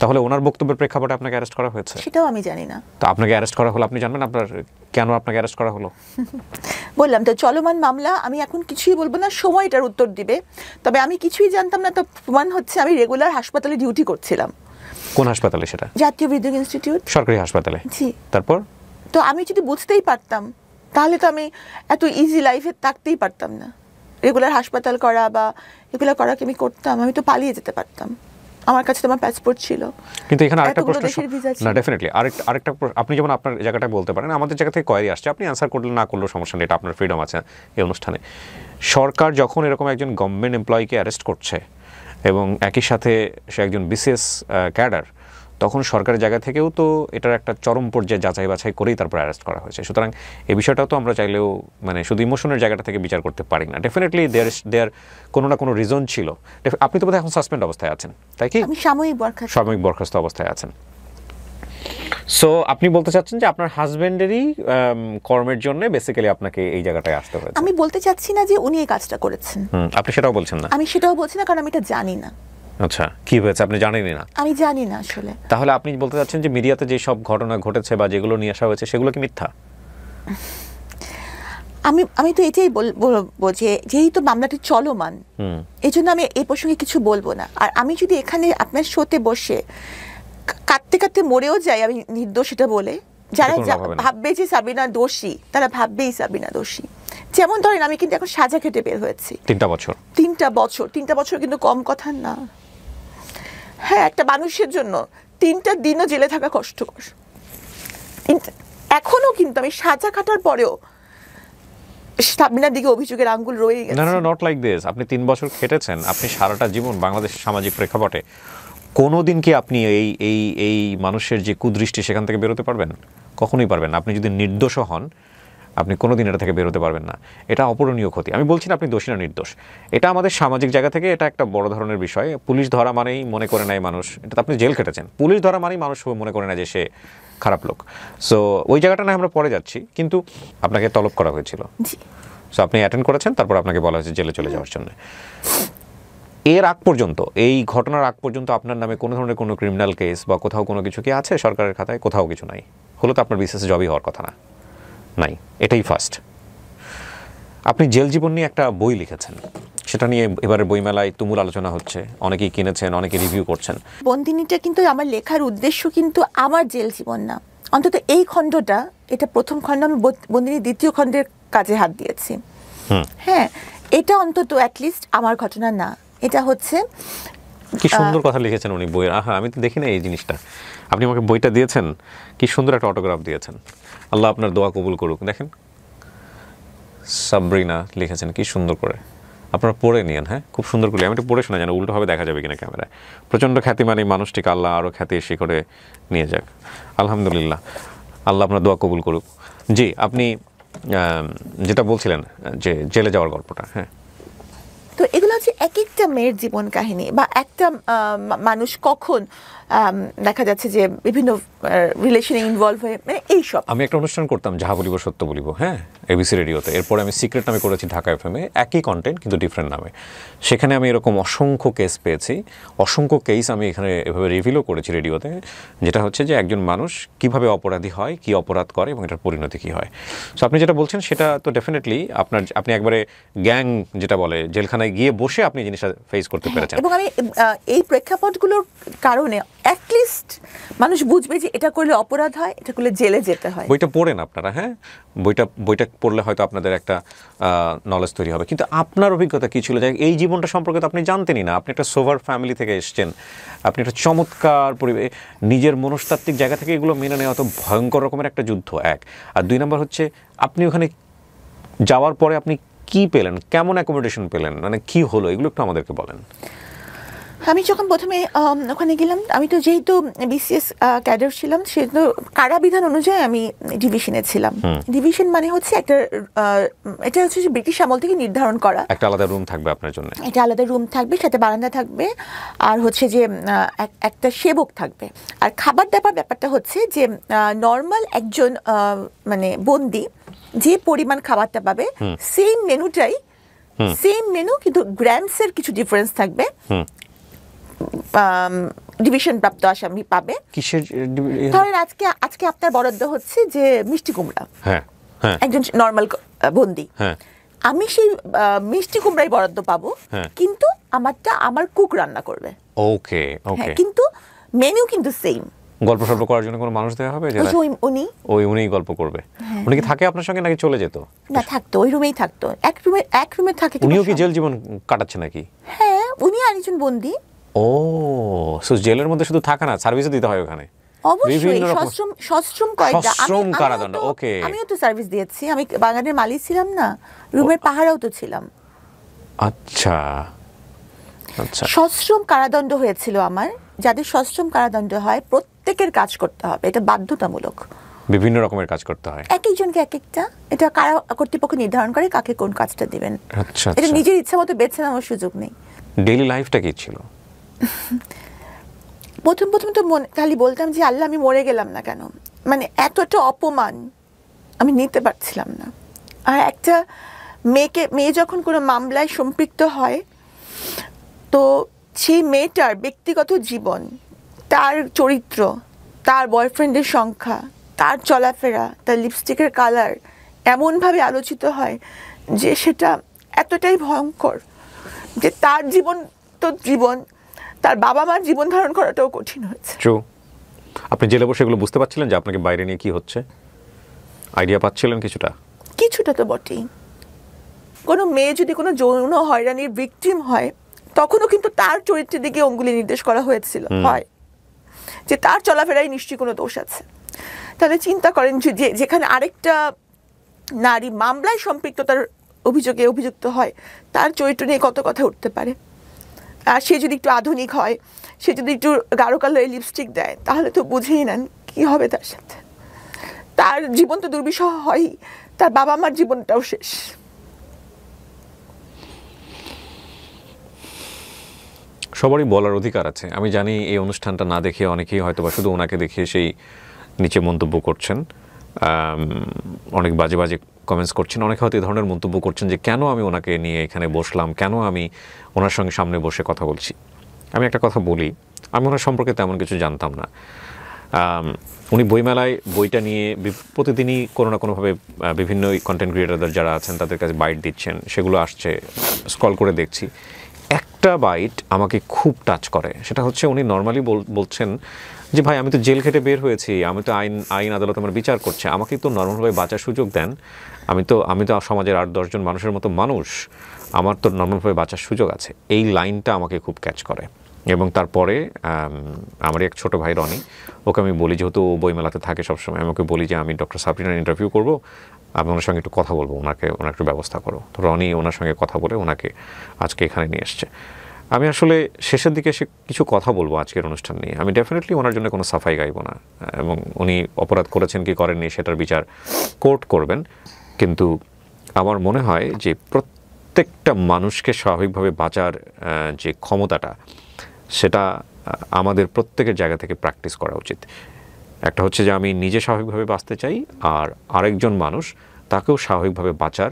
তাহলে ওনার বক্তব্যের প্রেক্ষাপটে আপনাকে অ্যারেস্ট করা হয়েছে? সেটাও আমি জানি না। তো আপনাকে অ্যারেস্ট করা হলো, আপনি জানবেন আপনার কেন আপনাকে অ্যারেস্ট করা হলো? বললাম তো চলমান মামলা, আমি এখন কিছুই বলবো না, সময় এটার উত্তর দিবে। তবে আমি কিছুই জানতাম না, তো প্রমাণ হচ্ছে আমি রেগুলার হাসপাতালে ডিউটি করছিলাম। কোন হাসপাতালে সেটা? জাতীয় হৃদরোগ ইনস্টিটিউট, সরকারি হাসপাতালে। জি। তারপর? তো আমি যদি বুঝতেই পারতাম তাহলে তো আমি এত ইজি লাইফে থাকতেই পারতাম না। রেগুলার হাসপাতাল করা বা এগুলো করা কি আমি করতাম? আমি তো পালিয়ে যেতে পারতাম, আমার কাছে তো আমার পাসপোর্ট ছিল। কিন্তু এখানে আরেকটা প্রশ্ন, না ডেফিনেটলি আরেকটা, আপনি যেমন আপনার জায়গাটা বলতে পারেন, আমাদের জায়গা থেকে কোয়েরি আসছে, আপনি অ্যান্সার করলে না করলেও সমস্যা নেই, এটা আপনার ফ্রিডম আছে এই অনুষ্ঠানে। সরকার যখন এরকম একজন গভর্নমেন্ট এমপ্লয়িকে অ্যারেস্ট করছে এবং একই সাথে সে একজন বিসিএস ক্যাডার, তখন সরকারের জায়গা থেকেও তো এটার একটা চরম পর্যায়ে যাচাই বাছাই করেই তারপর অ্যারেস্ট করা হয়েছে। সুতরাং এই বিষয়টাও তো আমরা চাইলেও মানে শুধু ইমোশনের জায়গাটা থেকে বিচার করতে পারি না। ডেফিনেটলি দেয়ার কোনো না কোনো রিজন ছিল। আপনি তো বোধহয় এখন সাসপেন্ড অবস্থায় আছেন, তাই কি? আমি সাময়িক বরখাস্ত অবস্থায় আছেন। সো আপনি বলতে চাচ্ছেন যে আপনার হাজবেন্ডেরই কর্মের জন্য বেসিক্যালি আপনাকে এই জায়গাটায় আসতে হয়েছে? আমি বলতে চাচ্ছি না যে উনি এই কাজটা করেছেন। আপনি সেটাও বলছেন না? আমি সেটাও বলছি না, কারণ আমি এটা জানি না। আচ্ছা, কি হয়েছে আপনি জানেনই না? আমি জানি না আসলে। তাহলে আপনি বলতে চাচ্ছেন যে মিডিয়াতে যে সব ঘটনা ঘটেছে বা যেগুলো নিয়ে আসা হয়েছে সেগুলো কি মিথ্যা? আমি তো এটাই বলবো যে যেহেতু মামলাটি চলমান, এই জন্য আমি এই প্রসঙ্গে কিছু বলবো না। আর আমি যদি এখানে আপনার শোতে বসে কাঁদতে কাঁদতে মরেও যাই আমি নির্দোষ এটা বলে, যারা ভাববে যে সাবিনা দোষী তারা ভাববেই সাবিনা দোষী। যেমন ধরেন আমি কিন্তু এখন সাজা খেটে বের হয়েছি 3টা বছর। 3টা বছর কিন্তু কম কথা না। হ্যাঁ, একটা মানুষের জন্য 3টা দিনও জেলে থাকা কষ্টকর। এখনো কিন্তু আমি সাজা কাটার পরেও সাবিনার দিকে অভিযোগের আঙ্গুল রয়ে গেছে। না, নট লাইক দিস। আপনি 3 বছর খেটেছেন, আপনি সারাটা জীবন বাংলাদেশের সামাজিক প্রেক্ষাপটে কোনোদিন কি আপনি এই মানুষের যে কুদৃষ্টি সেখান থেকে বেরোতে পারবেন? কখনোই পারবেন না। আপনি যদি নির্দোষ হন, আপনি কোনোদিন এটা থেকে বেরোতে পারবেন না। এটা অপূরণীয় ক্ষতি। আমি বলছি না আপনি দোষী না নির্দোষ, এটা আমাদের সামাজিক জায়গা থেকে এটা একটা বড় ধরনের বিষয়। পুলিশ ধরা মানেই মনে করে নেয় মানুষ, এটা তো আপনি জেল খেটেছেন, পুলিশ ধরা মানেই মানুষ মনে করে না যে সে খারাপ লোক। সো ওই জায়গাটা না আমরা পরে যাচ্ছি, কিন্তু আপনাকে তলব করা হয়েছিল, সো আপনি অ্যাটেন্ড করেছেন, তারপর আপনাকে বলা হয়েছে জেলে চলে যাওয়ার জন্য। এর আগ পর্যন্ত, এই ঘটনার আগ পর্যন্ত আপনার নামে কোনো ধরনের কোনো ক্রিমিনাল কেস বা কোথাও কোনো কিছু কি আছে সরকারের খাতায়? কোথাও কিছু নাই। হলো তো আপনার বিশেষ জবই হওয়ার কথা না, নাই, এটাই ফার্স্ট। আপনি জেল জীবন নিয়ে একটা বই লিখেছেন, সেটা নিয়ে এবারে বইমেলায় তুমুল আলোচনা হচ্ছে, অনেকেই কিনেছেন, অনেকে রিভিউ করছেন। বন্দিনীটা কিন্তু আমার লেখার উদ্দেশ্য কিন্তু আমার জেল জীবন না, অন্তত এই খণ্ডটা, এটা প্রথম খণ্ড, আমি বন্দিনীর দ্বিতীয় খণ্ডের কাজে হাত দিয়েছি। হ্যাঁ, এটা অন্তত অ্যাটলিস্ট আমার ঘটনা না, এটা হচ্ছে। কি সুন্দর কথা লিখেছেন উনি বইয়ের, আহা আমি তো দেখি না এই জিনিসটা। আপনি আমাকে বইটা দিয়েছেন, কি সুন্দর একটা অটোগ্রাফ দিয়েছেন, আল্লাহ আপনার দোয়া কবুল করুক। দেখেন সাবরিনা লিখেছেন কি সুন্দর করে, আপনারা পড়ে নিয়েন। হ্যাঁ, খুব সুন্দর করে, আমি একটু পড়ে শোনা, যেন উল্টোভাবে দেখা যাবে কিনা ক্যামেরায়। প্রচণ্ড খ্যাতিমান এই মানুষটিকে আল্লাহ আরও খ্যাতি শিখরে নিয়ে যাক, আলহামদুলিল্লাহ, আল্লাহ আপনার দোয়া কবুল করুক। জি, আপনি যেটা বলছিলেন যে জেলে যাওয়ার গল্পটা। হ্যাঁ, তো এগুলো হচ্ছে এক একটা মেয়ের জীবন কাহিনী, বা একটা মানুষ কখন দেখা যাচ্ছে যে বিভিন্ন রিলেশনে ইনভলভ হয়ে, মানে এইসব। আমি একটা অনুষ্ঠান করতাম, যাহা বলিব সত্য বলিব, হ্যাঁ, এবিসি রেডিওতে। এরপরে আমি সিক্রেট নামে করেছি ঢাকা এফএমে, একই কন্টেন্ট কিন্তু ডিফারেন্ট নামে। সেখানে আমি এরকম অসংখ্য কেস পেয়েছি, অসংখ্য কেস আমি এখানে এভাবে রিভিলও করেছি রেডিওতে, যেটা হচ্ছে যে একজন মানুষ কিভাবে অপরাধী হয়, কি অপরাধ করে এবং এটার পরিণতি কী হয়। সো আপনি যেটা বলছেন সেটা তো ডেফিনেটলি আপনি একবারে গ্যাং যেটা বলে, জেলখানায় গিয়ে বসে আপনি জিনিসটা ফেস করতে পেরেছেন। এবং আমি এই প্রেক্ষাপটগুলোর কারণে অ্যাটলিস্ট মানুষ বুঝবে যে এটা করলে অপরাধ হয়, এটা করলে জেলে যেতে হয়। বইটা পড়েন আপনারা, হ্যাঁ, বইটা পড়লে হয়তো আপনাদের একটা নলেজ তৈরি হবে। কিন্তু আপনার অভিজ্ঞতা কী ছিল? যে এই জীবনটা সম্পর্কে তো আপনি জানতেনই না, আপনি একটা সোভার ফ্যামিলি থেকে এসেছেন, আপনি একটা চমৎকার পরিবেশ, নিজের মনস্তাত্ত্বিক জায়গা থেকে এগুলো মেনে নেওয়া তো ভয়ঙ্কর রকমের একটা যুদ্ধ, এক। আর দুই নম্বর হচ্ছে আপনি ওখানে যাওয়ার পরে আপনি কি পেলেন, কেমন অ্যাকোমোডেশন পেলেন, মানে কি হলো, এগুলো একটু আমাদেরকে বলেন। আমি যখন প্রথমে ওখানে গেলাম, আমি তো যেহেতু বিসিএস ক্যাডার ছিলাম, সেহেতু কারাবিধান অনুযায়ী আমি ডিভিশনে ছিলাম। ডিভিশন মানে হচ্ছে একটা, এটা হচ্ছে যে ব্রিটিশ আমল থেকে নির্ধারণ করা, একটা আলাদা রুম থাকবে আপনার জন্য, একটা আলাদা রুম থাকবে, সাথে বারান্দা থাকবে, আর হচ্ছে যে একটা সেবক থাকবে। আর খাবার দাবার ব্যাপারটা হচ্ছে যে নর্মাল একজন মানে বন্দি যে পরিমাণ খাবারটা পাবে, সেম মেনুটাই, সেম মেনু, কিন্তু গ্রামসের কিছু ডিফারেন্স থাকবে। ডিভিশন প্রাপ্ত আসামি পাবে। কিসের? ধরেন আজকে আপনার বরাদ্দ হচ্ছে যে মিষ্টি কুমড়া, হ্যাঁ, একজন নর্মাল বন্দি, আমি সেই মিষ্টি কুমড়াই বরাদ্দ পাবো, কিন্তু আমার কুক রান্না করবে। ওকে, কিন্তু মেনু কিন্তু সেম। গল্প সল্প করার জন্য কোনো মানুষ দেওয়া হবে? উনিই গল্প করবে। উনি কি থাকে আপনার সঙ্গে নাকি চলে যেত? না, থাকতো, ওই রুমেই থাকতো, এক রুমে থাকে। উনিও কি জেল জীবন কাটাচ্ছে নাকি? হ্যাঁ, উনি আরেকজন বন্দি। ও, সো জেলের মধ্যে শুধু থাকা না, সার্ভিসও দিতে হয় ওখানে? অবশ্যই, সশ্রম কারাদণ্ড। ওকে, আমিও তো সার্ভিস দিয়েছি, আমি বাগানের মালিক ছিলাম না, রুমের পাহারাও তো ছিলাম। আচ্ছা, সশ্রম কারাদণ্ড হয়েছিল আমার। যাদের সশ্রম কারাদণ্ড হয় প্রত্যেকের কাজ করতে হবে, এটা বাধ্যতামূলক, বিভিন্ন রকমের কাজ করতে হয়, এক একজনকে এক একটা। এটা কারা কর্তৃপক্ষ নির্ধারণ করে কাকে কোন কাজটা দিবেন। আচ্ছা, এটা নিজের ইচ্ছা মতো বেছে নেওয়ার সুযোগ নেই। ডেইলি লাইফটা কি ছিল? প্রথম তো খালি বলতাম যে আল্লাহ, আমি মরে গেলাম না কেন, মানে এতটা অপমান আমি নিতে পারছিলাম না। আর একটা মেয়ে যখন কোনো মামলায় সম্পৃক্ত হয়, তো সেই মেয়েটার ব্যক্তিগত জীবন, তার চরিত্র, তার বয়ফ্রেন্ডের সংখ্যা, তার চলাফেরা, তার লিপস্টিকের কালার এমনভাবে আলোচিত হয় যে সেটা এতটাই ভয়ঙ্কর যে তার জীবন তো জীবন, তার বাবা মার জীবন ধারণ করাটাও কঠিন হয়েছে। আপনি জেলে বসে এগুলো বুঝতে পারছিলেন যে আপনাকে বাইরে নিয়ে কি হচ্ছে? আইডিয়া পাচ্ছিলেন কিছুটা? তো বটেই। কোনো মেয়ে যদি কোনো যৌন হয়রানির ভিকটিম হয়, তখনও কিন্তু তার চরিত্রের দিকে অঙ্গুলি নির্দেশ করা হয়েছিল, হয় যে তার চলাফেরায় নিশ্চয়ই কোনো দোষ আছে। তাহলে চিন্তা করেন যে যেখানে আরেকটা নারী মামলায় সম্পৃক্ততার অভিযোগে অভিযুক্ত হয়, তার চরিত্র নিয়ে কত কথা উঠতে পারে। আর সে যদি একটু আধুনিক হয়, সে যদি একটু গাঢ় কালারের লিপস্টিক দেয়, তাহলে তো বুঝেই নেন কি হবে তার সাথে। তার জীবন তো দুর্বিষহ হয়ই, তার বাবা মার জীবনটাও শেষ। সবারই বলার অধিকার আছে। আমি জানি এই অনুষ্ঠানটা না দেখে অনেকেই হয়তো বা শুধু ওনাকে দেখিয়ে সেই নিচে মন্তব্য করছেন, অনেক বাজে বাজে কমেন্টস করছেন, অনেকে হয়তো এই ধরনের মন্তব্য করছেন যে কেন আমি ওনাকে নিয়ে এখানে বসলাম, কেন আমি ওনার সঙ্গে সামনে বসে কথা বলছি। আমি একটা কথা বলি, আমি ওনার সম্পর্কে তেমন কিছু জানতাম না। উনি বইমেলায় বইটা নিয়ে প্রতিদিনই কোনো না কোনোভাবে বিভিন্ন কন্টেন্ট ক্রিয়েটারদের যারা আছেন তাদের কাছে বাইট দিচ্ছেন, সেগুলো আসছে, স্ক্রল করে দেখছি। একটা বাইট আমাকে খুব টাচ করে, সেটা হচ্ছে উনি নর্মালি বলছেন যে ভাই আমি তো জেল খেটে বের হয়েছি, আমি তো আইন আদালত আমার বিচার করছে, আমাকে তো নর্মালভাবে বাঁচার সুযোগ দেন, আমি তো সমাজের 8-10 জন মানুষের মতো মানুষ, আমার তো নর্মালভাবে বাঁচার সুযোগ আছে। এই লাইনটা আমাকে খুব ক্যাচ করে। এবং তারপরে আমার এক ছোটো ভাই রনি, ওকে আমি বলি, যেহেতু ও বইমেলাতে থাকে সবসময়, আমাকে বলি যে আমি ডক্টর সাবরিনার ইন্টারভিউ করবো, আমি ওনার সঙ্গে একটু কথা বলবো, ওনার একটু ব্যবস্থা করো। তো রনি ওনার সঙ্গে কথা বলে ওনাকে আজকে এখানে নিয়ে এসছে। আমি আসলে শেষের দিকে এসে কিছু কথা বলবো আজকের অনুষ্ঠান নিয়ে। আমি ডেফিনেটলি ওনার জন্য কোনো সাফাই গাইব না, এবং উনি অপরাধ করেছেন কি করেননি সেটার বিচার কোর্ট করবেন। কিন্তু আমার মনে হয় যে প্রত্যেকটা মানুষকে স্বাভাবিকভাবে বাঁচার যে ক্ষমতাটা, সেটা আমাদের প্রত্যেকের জায়গা থেকে প্র্যাকটিস করা উচিত। একটা হচ্ছে যে আমি নিজে স্বাভাবিকভাবে বাঁচতে চাই, আর আরেকজন মানুষ তাকেও স্বাভাবিকভাবে বাঁচার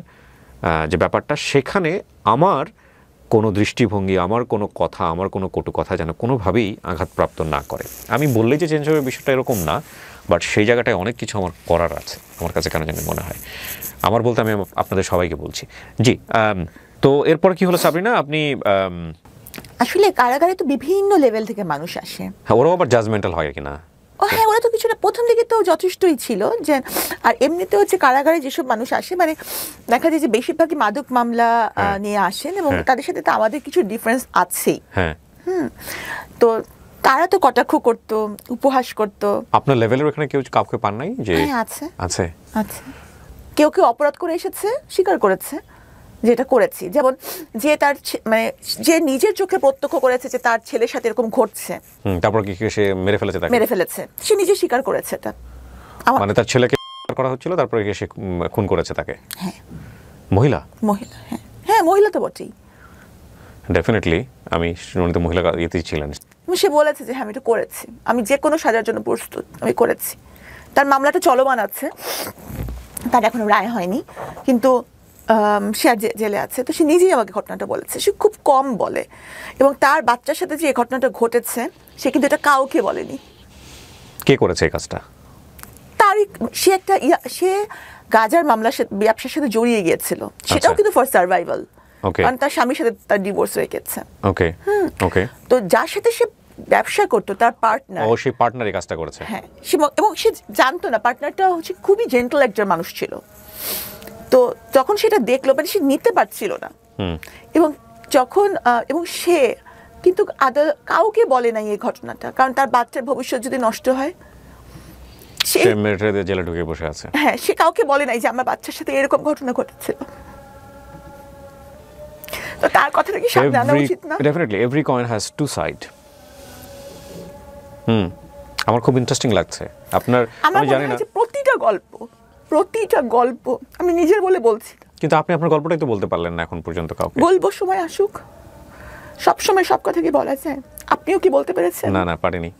যে ব্যাপারটা, সেখানে আমার কোনো দৃষ্টিভঙ্গি, আমার কোনো কথা, আমার কোনো কটু কথা যেন কোনোভাবেই আঘাতপ্রাপ্ত না করে। আমি বললেই যে চেঞ্জ হবে বিষয়টা এরকম না, বাট সেই জায়গাটায় অনেক কিছু আমার করার আছে, আমার কাছে কেন জানি মনে হয়। আমার বলতে আমি আপনাদের সবাইকে বলছি। জি, তো এরপর কি হলো সাবরিনা? আপনি আসলে কারাগারে তো বিভিন্ন লেভেল থেকে মানুষ আসে। হ্যাঁ, ওরাও আবার জাজমেন্টাল হয় কিনা? ও হ্যাঁ, ওরা তো কিছুটা প্রথম দিকে তো যথেষ্টই ছিল যে, আর এমনিতে হচ্ছে কারাগারে যেসব মানুষ আসে, মানে দেখা যায় যে বেশিরভাগই মাদক মামলা নিয়ে আসেন, এবং তাদের সাথে তো আমাদের কিছু ডিফারেন্স আছেই। হ্যাঁ, তো তারা তো কটাক্ষ করতো, উপহাস করতো। আপনার লেভেলের ওখানে কেউ কাউকে পান নাই? যে আছে আছে আছে, কেউ কেউ অপরাধ করে এসেছে, স্বীকার করেছে যেটা করেছি। যেমন যে তার মানে যে নিজের চোখে প্রত্যক্ষ করেছে যে তার ছেলের সাথে এরকম ঘটছে, তারপর কি সে মেরে ফেলেছে? তাকে মেরে ফেলেছে, সে নিজে স্বীকার করেছে এটা। মানে তার ছেলেকে করা হচ্ছিল, তারপরে সে খুন করেছে তাকে? হ্যাঁ। মহিলা? মহিলা, হ্যাঁ হ্যাঁ, মহিলা তো বটেই। ডেফিনেটলি আমি শুনি তো মহিলা ইয়েতেই ছিলেন। সে বলেছে যে হ্যাঁ আমি এটা করেছি, আমি যে কোনো সাজার জন্য প্রস্তুত, আমি করেছি। তার মামলাটা চলমান আছে, তার এখনো রায় হয়নি, কিন্তু সে আর জেলে আছে। তো সে নিজেই আমাকে ঘটনাটা বলেছে। সে খুব কম বলে, এবং তার বাচ্চার সাথে যে এই ঘটনাটা ঘটেছে সে কিন্তু এটা কাউকে বলেনি। কে করেছে এই কাজটা? তারই সে একটা সে গাজার মামলার ব্যবসার সাথে জড়িয়ে গিয়েছিল, সেটাও কিন্তু ফর সার্ভাইভাল, কারণ তার স্বামীর সাথে তার ডিভোর্স হয়ে গেছে। ওকে ওকে। তো যার সাথে সে ব্যবসা করতো, তার পার্টনার, ও সেই পার্টনারই কাজটা করেছে? হ্যাঁ, এবং সে জানতো না পার্টনারটা হচ্ছে খুবই জেন্টল একজন মানুষ ছিল। তো যখন সেটা দেখলো, মানে সে নিতে পারছিল না, এবং যখন এবং সে কিন্তু কাউকে বলে নাই এই ঘটনাটা, কারণ তার বাচ্চার ভবিষ্যৎ যদি নষ্ট হয়, সে জেলে ঢুকে বসে আছে। হ্যাঁ, সে কাউকে বলে নাই যে আমার বাচ্চার সাথে এরকম ঘটনা ঘটেছিল। তো তার কথাটা কি সামনে আনা উচিত না? Definitely every coin has to side. আমার খুব ইন্টারেস্টিং লাগছে আপনার। আমি জানি না, প্রতিটা গল্প আমি নিজের বলে বলছি, কিন্তু আপনি আপনার গল্পটাই তো বলতে পারলেন না এখন পর্যন্ত কাউকে। বলবো, সময় আসুক। সব সময় সব কথা কি বলা যায়? আপনিও কি বলতে পেরেছেন? না, পারিনি।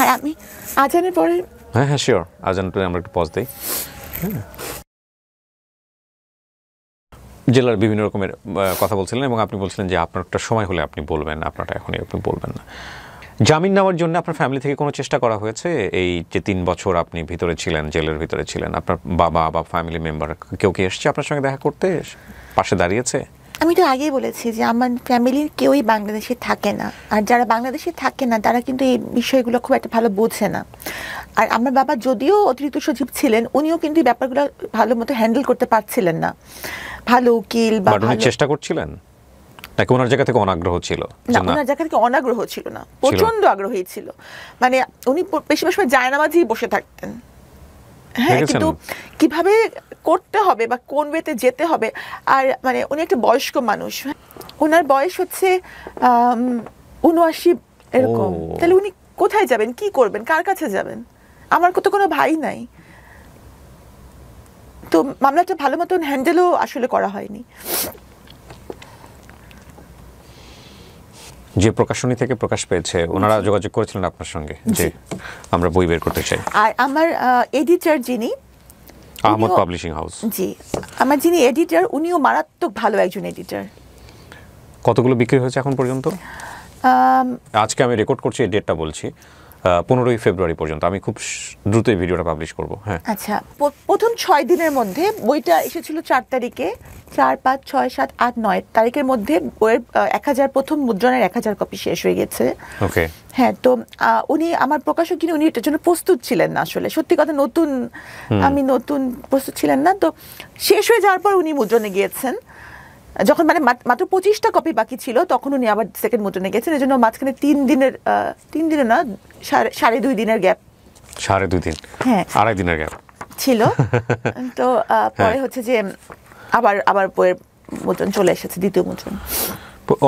আর আমি আজানের পরে, হ্যাঁ শিওর, আজানটা আমরা একটু পজ দেই। জেলার বিভিন্ন রকমের কথা বলছিলেন, এবং আপনি বলছিলেন যে আপনার একটা সময় হলে আপনি বলবেন, আপনারটা এখনই আপনি বলবেন না। জামিন নেওয়ার জন্য আপনার ফ্যামিলি থেকে কোনো চেষ্টা করা হয়েছে? এই যে 3 বছর আপনি ভিতরে ছিলেন, জেলের ভিতরে ছিলেন, আপনার বাবা বা ফ্যামিলি মেম্বার কেউ কি এসছে আপনার সঙ্গে দেখা করতে, পাশে দাঁড়িয়েছে? আমি তো আগেই বলেছি যে আমার ফ্যামিলির কেউই বাংলাদেশে থাকে না, আর যারা বাংলাদেশে থাকে না তারা কিন্তু এই বিষয়গুলো খুব একটা ভালো বোঝে না। আর আমার বাবা যদিও অতিরিক্ত সচিব ছিলেন, উনিও কিন্তু এই ব্যাপারগুলো ভালো মতো হ্যান্ডেল করতে পারছিলেন না। ভালো উকিল বা চেষ্টা করছিলেন, নাকি ওনার জায়গা থেকে অনাগ্রহ ছিল? না, ওনার জায়গা থেকে অনাগ্রহ ছিল না, প্রচন্ড আগ্রহী ছিল। মানে উনি বেশিরভাগ সময় জায়নামাজেই বসে থাকতেন। হ্যাঁ, কিন্তু কিভাবে করতে হবে বা কোন ওয়েতে যেতে হবে, আর মানে উনি একটা বয়স্ক মানুষ, ওনার বয়স হচ্ছে 79 এরকম। তাহলে উনি কোথায় যাবেন, কি করবেন, কার কাছে যাবেন? আমার তো কোনো ভাই নাই, তো মামলাটা ভালো মতন হ্যান্ডেলও আসলে করা হয়নি। যে প্রকাশনী থেকে প্রকাশ পেয়েছে ওনারা যোগাযোগ করেছিলেন আপনার সঙ্গে যে আমরা বই বের করতে চাই? আর আমার এডিটর যিনি আহমদ পাবলিশিং হাউস, জি আমার যিনি এডিটর উনিও মারাত্মক ভালো একজন এডিটর। কতগুলো বিক্রি হয়েছে এখন পর্যন্ত? আজকে আমি রেকর্ড করছি, এই ডেটটা বলছি 15ই ফেব্রুয়ারি পর্যন্ত। আমি খুব দ্রুত এই ভিডিওটা পাবলিশ করব। হ্যাঁ আচ্ছা, প্রথম 6 দিনের মধ্যে বইটা এসেছিল 4 তারিখে, 4, 5, 6, 7, 8, 9 তারিখের মধ্যে বইয়ের 1000 প্রথম মুদ্রণের 1000 কপি শেষ হয়ে গেছে। ওকে। হ্যাঁ, তো উনি আমার প্রকাশক যিনি উনি এটার জন্য প্রস্তুত ছিলেন না আসলে, সত্যি কথা নতুন, আমি নতুন, প্রস্তুত ছিলেন না। তো শেষ হয়ে যাওয়ার পর উনি মুদ্রণে গিয়েছেন, যখন মানে মাত্র 25টা কপি বাকি ছিল তখন উনি আবার সেকেন্ড মুদ্রণে গেছেন। এই জন্য মাঝখানে 3 দিনের না 2.5 দিনের গ্যাপ, 2.5 দিন, হ্যাঁ 2.5 দিনের গ্যাপ ছিল। তো পরে হচ্ছে যে আবার বইয়ের মুদ্রণ চলে এসেছে, দ্বিতীয় মুদ্রণ।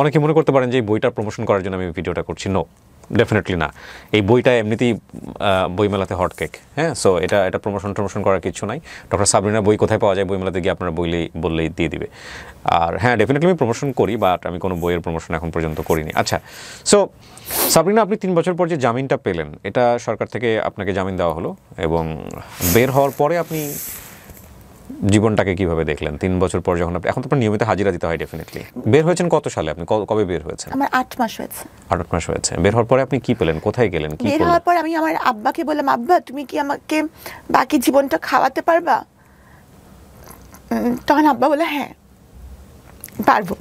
অনেকে মনে করতে পারেন যে এই বইটার প্রমোশন করার জন্য আমি ভিডিওটা করছি। নো, ডেফিনেটলি না। এই বইটা এমনিতেই বইমেলাতে হট কেক। হ্যাঁ, সো এটা প্রমোশন করার কিছু নাই। ডক্টর সাবরিনা বই কোথায় পাওয়া যায়, বইমেলাতে গিয়ে আপনারা বললেই দিয়ে দিবে। আর হ্যাঁ, ডেফিনেটলি আমি প্রমোশন করি, বাট আমি কোনো বইয়ের প্রমোশন এখন পর্যন্ত করিনি। আচ্ছা, সো সাবরিনা, আপনি 3 বছর পর যে জামিনটা পেলেন, এটা সরকার থেকে আপনাকে জামিন দেওয়া হলো, এবং বের হওয়ার পরে আপনি জীবনটাকে কিভাবে দেখলেন 3 বছর পর? যখন এখন তো আপনার নিয়মিত হাজিরা দিতে হয় ডেফিনেটলি। বের হয়েছেন কত সালে? আপনি কবে বের হয়েছেন? আমার 8 মাস হয়েছে। 8 মাস হয়েছে। বের হওয়ার পরে আপনি কি পেলেন, কোথায় গেলেন, কি বের হওয়ার পর আমি আমার আব্বাকে বললাম, আব্বা তুমি কি আমাকে বাকি জীবনটা খাওয়াতে পারবা? তখন আব্বা বলে হ্যাঁ পারবো।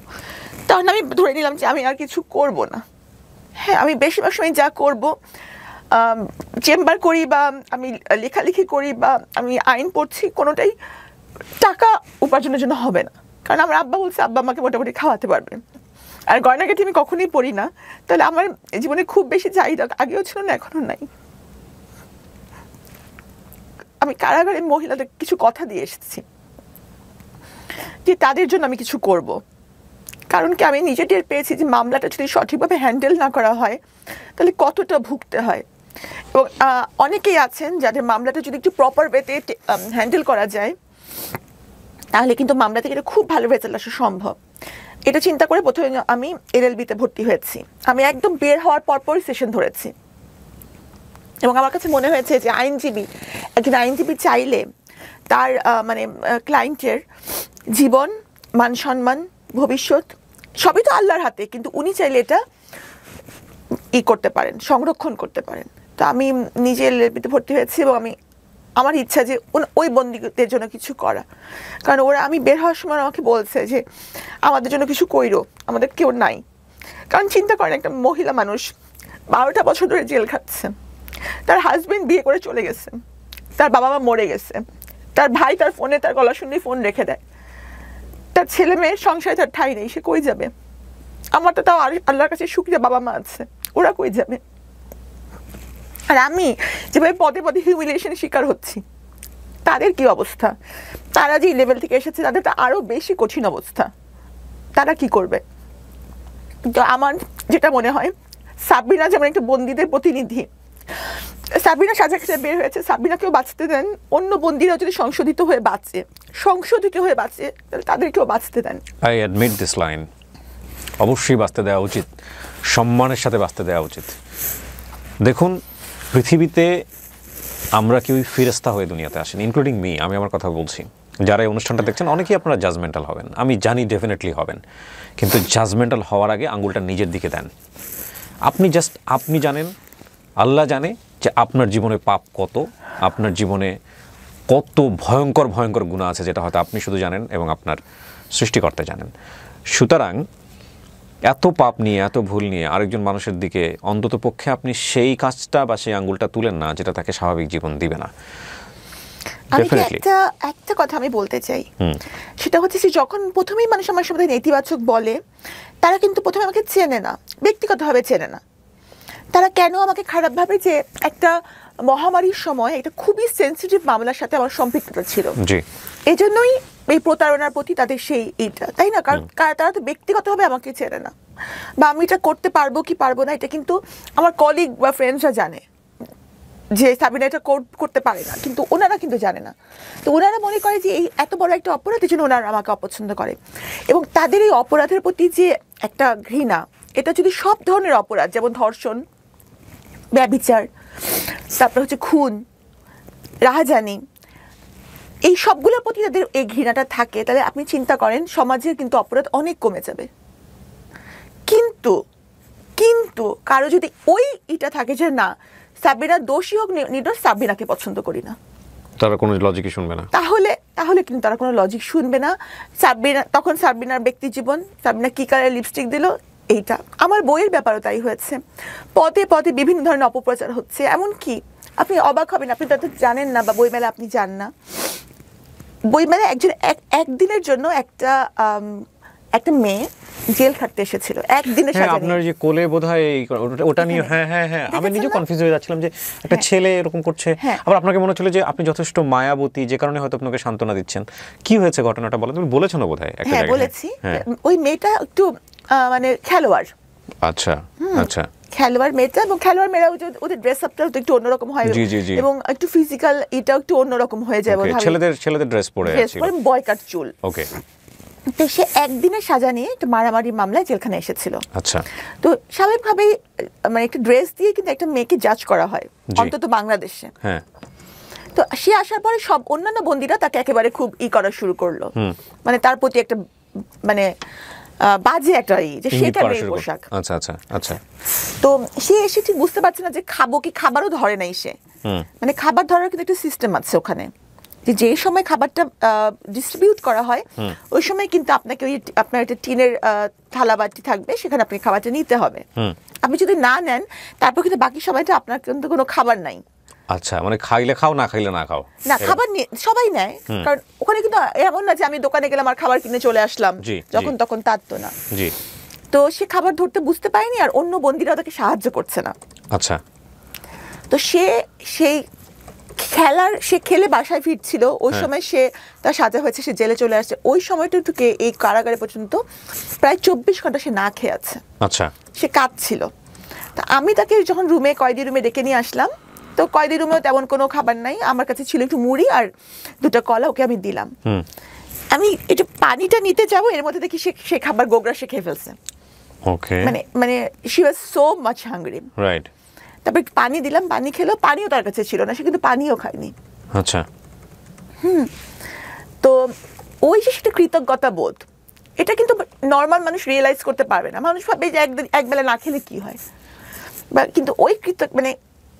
তখন আমি ধরে নিলাম যে আমি আর কিছু করব না। হ্যাঁ, আমি বেশিরভাগ সময় যা করব, চেম্বার করি বা আমি লেখালেখি করি বা আমি আইন পড়ছি, কোনোটাই টাকা উপার্জনের জন্য হবে না। কারণ আমার আব্বা বলছে আব্বা আমাকে মোটামুটি খাওয়াতে পারবে। আর গয়নাগাটি আমি কখনোই পড়ি না, তাহলে আমার জীবনে খুব বেশি চাহিদা আগেও ছিল না, এখনো নাই। আমি কারাগারের মহিলাদের কিছু কথা দিয়ে এসেছি যে তাদের জন্য আমি কিছু করব। কারণ কি, আমি নিজে টের পেয়েছি যে মামলাটা যদি সঠিকভাবে হ্যান্ডেল না করা হয় তাহলে কতটা ভুগতে হয়। এবং অনেকেই আছেন যাদের মামলাটা যদি একটু প্রপার ওয়েতে হ্যান্ডেল করা যায় তাহলে কিন্তু মামলা থেকে এটা খুব ভালো রেজাল্ট আসা সম্ভব। এটা চিন্তা করে প্রথমে আমি এলএলবিতে ভর্তি হয়েছি। আমি একদম বের হওয়ার পরপরই সেশন ধরেছি, এবং আমার কাছে মনে হয়েছে যে একজন আইনজীবী চাইলে তার মানে ক্লায়েন্টের জীবন, মান সম্মান, ভবিষ্যৎ সবই তো আল্লাহর হাতে, কিন্তু উনি চাইলে এটা করতে পারেন, সংরক্ষণ করতে পারেন। তো আমি নিজে এলএলবিতে ভর্তি হয়েছি, এবং আমার ইচ্ছা যে ওই বন্দীদের জন্য কিছু করা। কারণ ওরা, আমি বের হওয়ার সময় আমাকে বলছে যে আমাদের জন্য কিছু কইরো, আমাদের কেউ নাই। কারণ চিন্তা করেন, একটা মহিলা মানুষ 12টা বছর ধরে জেল খাচ্ছে, তার হাজবেন্ড বিয়ে করে চলে গেছে, তার বাবা মা মরে গেছে, তার ভাই তার ফোনে তার গলা শুনলেই ফোন রেখে দেয়, তার ছেলে মেয়ের সংসারে তার ঠাঁই নেই, সে কই যাবে? আমার তো তাও আল্লাহর কাছে শুকরিয়া বাবা মা আছে, ওরা কই যাবে? আর আমি যেভাবে পদে পদে হিউমিলিয়েশনের শিকার হচ্ছি, তাদের কি অবস্থা? তারা যে লেভেল থেকে এসেছে তাদের তো আরো বেশি কঠিন অবস্থা, তারা কি করবে? তো আমার যেটা মনে হয়, সাবরিনা যেমন একটা বন্দীদের প্রতিনিধি, সাবরিনা সাজা খেতে বের হয়েছে, সাবরিনাকেও বাঁচতে দেন। অন্য বন্দীরা যদি সংশোধিত হয়ে বাঁচে তাহলে তাদেরকেও বাঁচতে দেন। I admit this line. অবশ্যই বাঁচতে দেওয়া উচিত, সম্মানের সাথে বাঁচতে দেওয়া উচিত। দেখুন, পৃথিবীতে আমরা কেউই ফিরেস্তা হয়ে দুনিয়াতে আসেন, ইনক্লুডিং মি। আমি আমার কথা বলছি, যারা এই অনুষ্ঠানটা দেখছেন অনেকেই আপনারা জাজমেন্টাল হবেন, আমি জানি ডেফিনেটলি হবেন, কিন্তু জাজমেন্টাল হওয়ার আগে আঙুলটা নিজের দিকে দেন। আপনি জানেন, আল্লাহ জানে যে আপনার জীবনে পাপ কত, আপনার জীবনে কত ভয়ঙ্কর ভয়ঙ্কর গুনাহ আছে, যেটা হয়তো আপনি শুধু জানেন এবং আপনার সৃষ্টিকর্তা জানেন। সুতরাং এত পাপ নিয়ে, এত ভুল নিয়ে আরেকজন মানুষের দিকে অন্তত পক্ষে আপনি সেই কাজটা বা সেই আঙ্গুলটা তুলেন না যেটা তাকে স্বাভাবিক জীবন দিবে না। একটা কথা আমি বলতে চাই, সেটা হচ্ছে যে যখন প্রথমেই মানুষ আমার সাথে নেতিবাচক বলে, তারা কিন্তু প্রথমে আমাকে চেনে না, ব্যক্তিগতভাবে চেনে না। তারা কেন আমাকে খারাপ ভাবে? যে একটা মহামারীর সময় একটা খুবই সেন্সিটিভ মামলার সাথে আমার সম্পৃক্ততা ছিল, এই জন্যই এই প্রতারণার প্রতি তাদের সেই এইটা, তাই না? কারণ তারা তো ব্যক্তিগতভাবে আমাকে চেনে না, বা আমি এটা করতে পারবো কি পারবো না এটা কিন্তু আমার কলিগ বা ফ্রেন্ডসরা জানে। যে সাবিনা এটা করতে পারে না, কিন্তু ওনারা কিন্তু জানে না। তো ওনারা মনে করে যে এই এত বড় একটা অপরাধের জন্য ওনারা আমাকে অপছন্দ করে, এবং তাদের এই অপরাধের প্রতি যে একটা ঘৃণা, এটা যদি সব ধরনের অপরাধ, যেমন ধর্ষণ, ব্যভিচার, তারপর হচ্ছে খুন, রাহাজানি, এই সবগুলোর প্রতি তাদের এই ঘৃণাটা থাকে, তাহলে আপনি চিন্তা করেন সমাজের কিন্তু অপরাধ অনেক কমে যাবে। কিন্তু কিন্তু কারো যদি ওই এটা থাকে যে না, সাবিনা দোষী হোক নির্দোষ, সাবিনাকে পছন্দ করি না, তারা কোনো লজিকই শুনবে না, তাহলে কিন্তু তারা কোনো লজিক শুনবে না। সাবিনা তখন সাবিনার ব্যক্তি জীবন, সাবিনা কি কালার লিপস্টিক দিল, এইটা। আমার বইয়ের ব্যাপারও তাই হয়েছে, পদে পদে বিভিন্ন ধরনের অপপ্রচার হচ্ছে। এমনকি আপনি অবাক হবেন, আপনি তাদের জানেন না বা বইমেলা আপনি যান না, বইমেলা একদিনের জন্য একটা মেয়ে জেল খাটতে এসেছিল একদিনের সাজা। আপনার যে কোলে বোধহয় ওটা নিয়ে, হ্যাঁ আমি নিজে কনফিউজ হয়ে যাচ্ছিলাম যে একটা ছেলে এরকম করছে, আবার আপনাকে মনে হচ্ছিল যে আপনি যথেষ্ট মায়াবতী, যে কারণে হয়তো আপনাকে সান্ত্বনা দিচ্ছেন। কি হয়েছে ঘটনাটা বলেন, তুমি বলেছো না বোধহয় একটা জায়গায়? বলেছি। ওই মেয়েটা একটু মানে খেলোয়াড়। আচ্ছা আচ্ছা। খেলোয়াড় মেয়েটা, এবং খেলোয়াড় মেয়েরা ওদের ড্রেস আপটা একটু অন্যরকম হয়, এবং একটু ফিজিক্যাল এটাও একটু অন্যরকম হয়ে যায়। ছেলেদের ড্রেস পরে আছে, বয় কাট চুল। ওকে। তো সে একদিনের সাজা নিয়ে একটা মারামারি মামলায় জেলখানে এসেছিল। আচ্ছা। তো স্বাভাবিকভাবেই মানে একটা ড্রেস দিয়ে কিন্তু একটা মেয়েকে জাজ করা হয়, অন্তত বাংলাদেশে। হ্যাঁ। তো সে আসার পরে সব অন্যান্য বন্দীরা তাকে একেবারে খুব করা শুরু করলো, মানে তার প্রতি একটা মানে বাজে একটা যে সেটা মেয়ের পোশাক। আচ্ছা আচ্ছা আচ্ছা। তো সে এসে ঠিক বুঝতে পারছে না যে খাবো কি, খাবারও ধরে নাই সে। মানে খাবার ধরার কিন্তু একটা সিস্টেম আছে ওখানে, যে সময় খাবারটা ডিস্ট্রিবিউট করা হয় ওই সময় কিন্তু আপনাকে ওই আপনার একটা টিনের থালা বাটি থাকবে, সেখানে আপনি খাবারটা নিতে হবে। আপনি যদি না নেন তারপর কিন্তু বাকি সময়টা আপনার কিন্তু কোনো খাবার নাই। আচ্ছা, মানে খাইলে খাও, না খাইলে না খাও। না, খাবার সবাই নেয়, কারণ ওখানে কিন্তু এমন না যে আমি দোকানে গেলাম আর খাবার কিনে চলে আসলাম যখন তখন, তার তো না। তো সে খাবার ধরতে বুঝতে পারেনি, আর অন্য বন্দীরা তাকে সাহায্য করছে না। আচ্ছা। তো সে খেলে বাসায় ফিরছিল, ওই সময় সে তার সাজা হয়েছে, সে জেলে চলে আসছে। ওই সময়টুকুকে এই কারাগারে পর্যন্ত প্রায় 24 ঘন্টা সে না খেয়ে আছে। আচ্ছা। সে কাঁদছিল। তা আমি তাকে যখন কয়েদি রুমে ডেকে নিয়ে আসলাম, তো কয়েদি রুমেও তেমন কোনো খাবার নাই, আমার কাছে ছিল একটু মুড়ি আর 2টা কলা, ওকে আমি দিলাম। আমি একটু পানিটা নিতে যাবো, এর মধ্যে দেখি সে খাবার গোগরা সে খেয়ে ফেলছে। ওকে। মানে she was so much hungry. Right. তারপর পানি দিলাম, পানি খেলো, পানিও তার কাছে ছিল না, সে কিন্তু পানিও খায়নি। আচ্ছা। তো ওই যে সেটা কৃতজ্ঞতা বোধ, এটা কিন্তু নর্মাল মানুষ রিয়েলাইজ করতে পারবে না। মানুষ ভাবে যে একবেলা না খেলে কি হয়, বা কিন্তু ওই মানে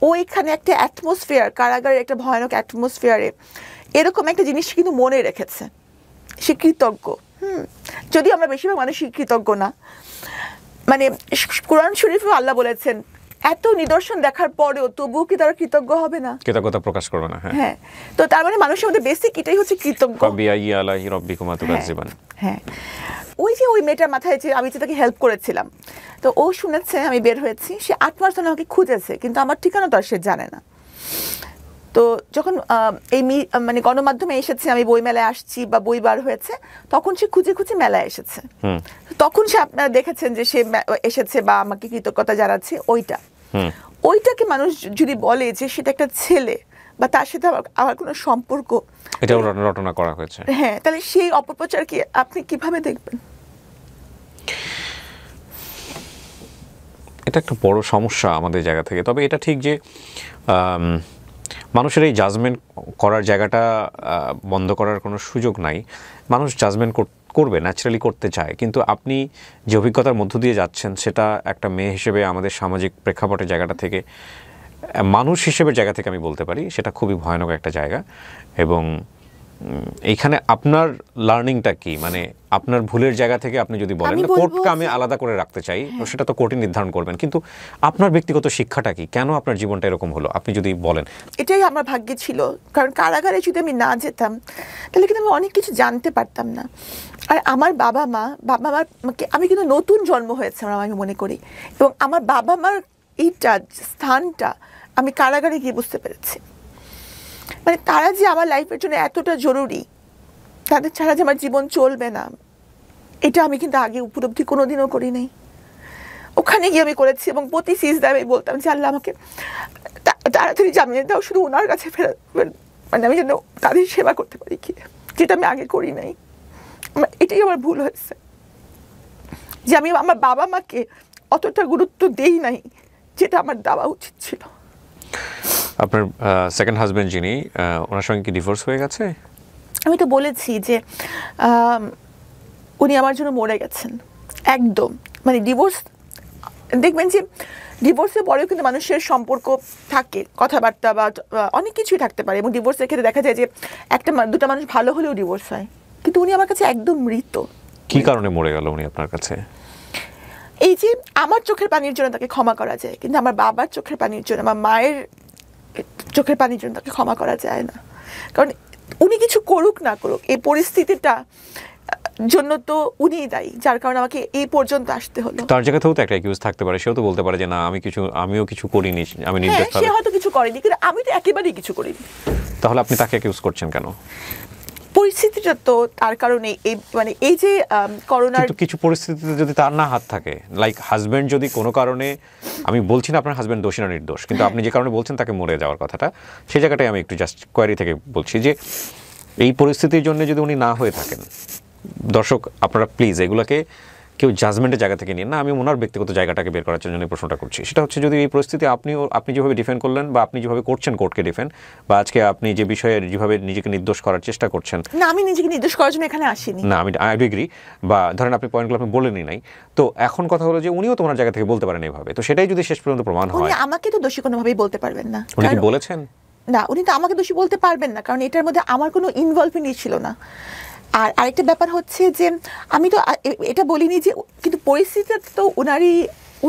ওইখানে একটা অ্যাটমসফিয়ার, কারাগারের একটা ভয়ানক অ্যাটমসফিয়ারে এরকম একটা জিনিস কিন্তু মনে রেখেছে, সে কৃতজ্ঞ। যদিও আমরা বেশিরভাগ মানুষই কৃতজ্ঞ না। মানে কোরআন শরীফে আল্লাহ বলেছেন এত নিদর্শন দেখার পরেও তবুও কি তারা কৃতজ্ঞ হবে না, কৃতজ্ঞতা প্রকাশ করবে না। হ্যাঁ। তো তার মানে মানুষের মধ্যে বেসিক এটাই হচ্ছে কৃতজ্ঞ। হ্যাঁ, ওই যে ওই মেয়েটার মাথায় যে আমি যে তাকে হেল্প করেছিলাম, তো ও শুনেছে আমি বের হয়েছি, সে 8 মাস ধরে আমাকে খুঁজেছে, কিন্তু আমার ঠিকানা তো আর সে জানে না। তো যখন এই মানে গণমাধ্যমে এসেছে আমি বই মেলায় আসছি বা বই বার হয়েছে, তখন সে খুঁজে খুঁজে মেলায় এসেছে। তখন সে আপনারা দেখেছেন যে সে এসেছে বা আমাকে কৃতজ্ঞতা জানাচ্ছে। ওইটাকে মানুষ যদি বলে যে সেটা একটা ছেলে বা তার সাথে আমার কোনো সম্পর্ক, এটা রটনা করা হয়েছে, হ্যাঁ, তাহলে সেই অপপ্রচারকে আপনি কিভাবে দেখবেন? এটা একটা বড় সমস্যা আমাদের জায়গা থেকে। তবে এটা ঠিক যে মানুষের এই জাজমেন্ট করার জায়গাটা বন্ধ করার কোনো সুযোগ নাই। মানুষ জাজমেন্ট করবে, ন্যাচারালি করতে চায়, কিন্তু আপনি যে অভিজ্ঞতার মধ্য দিয়ে যাচ্ছেন সেটা একটা মেয়ে হিসেবে আমাদের সামাজিক প্রেক্ষাপটের জায়গাটা থেকে, মানুষ হিসেবে জায়গা থেকে আমি বলতে পারি সেটা খুবই ভয়ানক একটা জায়গা। এবং এইখানে আপনার লার্নিংটা কি, মানে আপনার ভুলের জায়গা থেকে আপনি যদি বলেন, কোর্টকে আমি আলাদা করে রাখতে চাই, সেটা তো কোর্টই নির্ধারণ করবেন, কিন্তু আপনার ব্যক্তিগত শিক্ষাটা কি, কেন আপনার জীবনটা এরকম হলো, আপনি যদি বলেন। এটাই আমার ভাগ্যে ছিল, কারণ কারাগারে যদি আমি না যেতাম তাহলে কিন্তু আমি অনেক কিছু জানতে পারতাম না। আর আমার বাবা মার আমি কিন্তু নতুন জন্ম হয়েছে আমি মনে করি, এবং আমার বাবা মার এইটা স্থানটা আমি কারাগারে গিয়ে বুঝতে পেরেছি। মানে তারা যে আমার লাইফের জন্য এতটা জরুরি, তাদের ছাড়া যে আমার জীবন চলবে না, এটা আমি কিন্তু আগে উপলব্ধি কোনোদিনও করি নাই। ওখানে গিয়ে আমি করেছি, এবং প্রতি সিজদায় আমি বলতাম যে আল্লাহ আমাকে, তাড়াতাড়ি জামিনে দাও, শুধু ওনার কাছে ফেরত, মানে আমি যেন তাদের সেবা করতে পারি, কি যেটা আমি আগে করি নাই। এটাই আমার ভুল হয়েছে, যে আমি আমার বাবা মাকে অতটা গুরুত্ব দেই নাই যেটা আমার দেওয়া উচিত ছিল। আপনার সেকেন্ড হাজবেন্ড যিনি, ওনার সঙ্গে কি ডিভোর্স হয়ে গেছে? আমি তো বলেছি যে উনি আমার জন্য মরে গেছেন একদম। মানে ডিভোর্স, দেখবেন যে ডিভোর্সের পরেও কিন্তু মানুষের সম্পর্ক থাকে, কথাবার্তা বা অনেক কিছুই থাকতে পারে, এবং ডিভোর্সের ক্ষেত্রে দেখা যায় যে দুটা মানুষ ভালো হলেও ডিভোর্স হয়, কিন্তু উনি আমার কাছে একদম মৃত। কি কারণে মরে গেল উনি আপনার কাছে? এই যে আমার চোখের পানির জন্য তাকে ক্ষমা করা যায়, কিন্তু আমার বাবার চোখের পানির জন্য, আমার মায়ের চোখের পানির জন্য তাকে ক্ষমা করা যায় না। কারণ উনি কিছু করুক না করুক, এই পরিস্থিতিটা জন্য তো উনিই দায়ী, যার কারণে আমাকে এই পর্যন্ত আসতে হলো। তার জায়গাতেও তো একটা অ্যাকিউজ থাকতে পারে, সেও তো বলতে পারে যে না আমিও কিছু করিনি, আমি নির্দোষভাবে। সে হয়তো কিছু করেনি, কিন্তু আমি তো একেবারেই কিছু করিনি। তাহলে আপনি তাকে অ্যাকিউজ করছেন কেন? পরিস্থিতিটা তো তার কারণে, মানে এই যে করোনার কিছু পরিস্থিতিতে যদি তার না হাত থাকে, লাইক হাজবেন্ড যদি কোনো কারণে, আমি বলছি না আপনার হাজবেন্ড দোষী না নির্দোষ, কিন্তু আপনি যে কারণে বলছেন তাকে মরে যাওয়ার কথাটা, সেই জায়গাটাই আমি একটু জাস্ট কোয়ারি থেকে বলছি যে এই পরিস্থিতির জন্য যদি উনি না হয়ে থাকেন, দর্শক আপনারা প্লিজ এগুলোকে কেউ জাজমেন্টের জায়গা থেকে নিন না, আমি ওনার ব্যক্তিগত জায়গাটাকে বের করার জন্য প্রশ্নটা করছি। সেটা হচ্ছে যদি এই পরিস্থিতি আপনি যেভাবে ডিফেন্ড করলেন, বা আপনি যেভাবে করছেন কোর্টকে ডিফেন্ড, বা আজকে আপনি যে বিষয়ে যেভাবে নিজেকে নির্দোষ করার চেষ্টা করছেন। না, আমি নিজেকে নির্দোষ করার জন্য এখানে আসিনি। না, আমি আই এগ্রি, বা ধরেন আপনি পয়েন্টগুলো আপনি বলেনই নাই, তো এখন কথা হলো যে উনিও তোমার জায়গা থেকে বলতে পারেন এইভাবে, তো সেটাই যদি শেষ পর্যন্ত প্রমাণ হয়। উনি আমাকে তো দোষী কোনোভাবেই বলতে পারবেন না। উনি কি বলেছেন? না, উনি তো আমাকে দোষী বলতে পারবেন না, কারণ এটার মধ্যে আমার কোনো ইনভলভমেন্ট ছিল না। আর আরেকটা ব্যাপার হচ্ছে যে আমি তো এটা বলিনি যে, কিন্তু পরিস্থিতি তো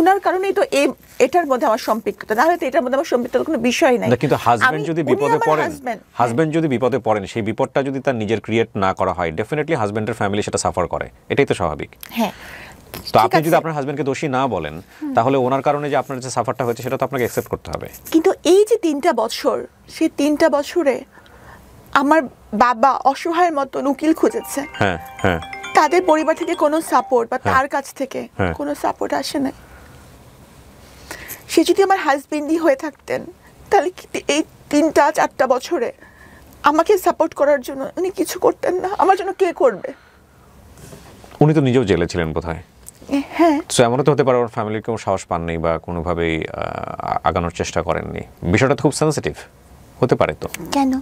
উনার কারণেই তো এটার মধ্যে আমার সম্পৃক্ততা, না হলে তো এটার মধ্যে আমার সম্পৃক্ততার কোনো বিষয় নাই। কিন্তু হাজবেন্ড যদি বিপদে পড়েন, সেই বিপদটা যদি তার নিজের ক্রিয়েট না করা হয়, ডেফিনেটলি হাজবেন্ডের ফ্যামিলি সেটা সাফার করে, এটাই তো স্বাভাবিক। হ্যাঁ, তো আপনি যদি আপনার হাজবেন্ডকে দোষী না বলেন, তাহলে ওনার কারণে যে আপনার যে সাফারটা হয়েছে সেটা তো আপনাকে অ্যাকসেপ্ট করতে হবে। কিন্তু এই যে 3টা বছর, সেই 3টা বছরে আমার বাবা অসহায়ের মতন উকিল খুঁজেছে। হ্যাঁ, হ্যাঁ। তাদের পরিবার থেকে কোনো সাপোর্ট বা তার কাছ থেকে কোনো সাপোর্ট আসে না। সে যদি আমার হাজবেন্ডই হয়ে থাকতেন, তাহলে এই 3-4টা বছরে আমাকে সাপোর্ট করার জন্য উনি কিছু করতেন না। আমার জন্য কে করবে? উনি তো নিজেও জেলে ছিলেন বোধহয়। হ্যাঁ, তো এমনও তো হতে পারে ওর ফ্যামিলির কেউ সাহস পাননি বা কোনোভাবেই আগানোর চেষ্টা করেননি। বিষয়টা তো খুব সেন্সিটিভ হতে পারে। তো কেন?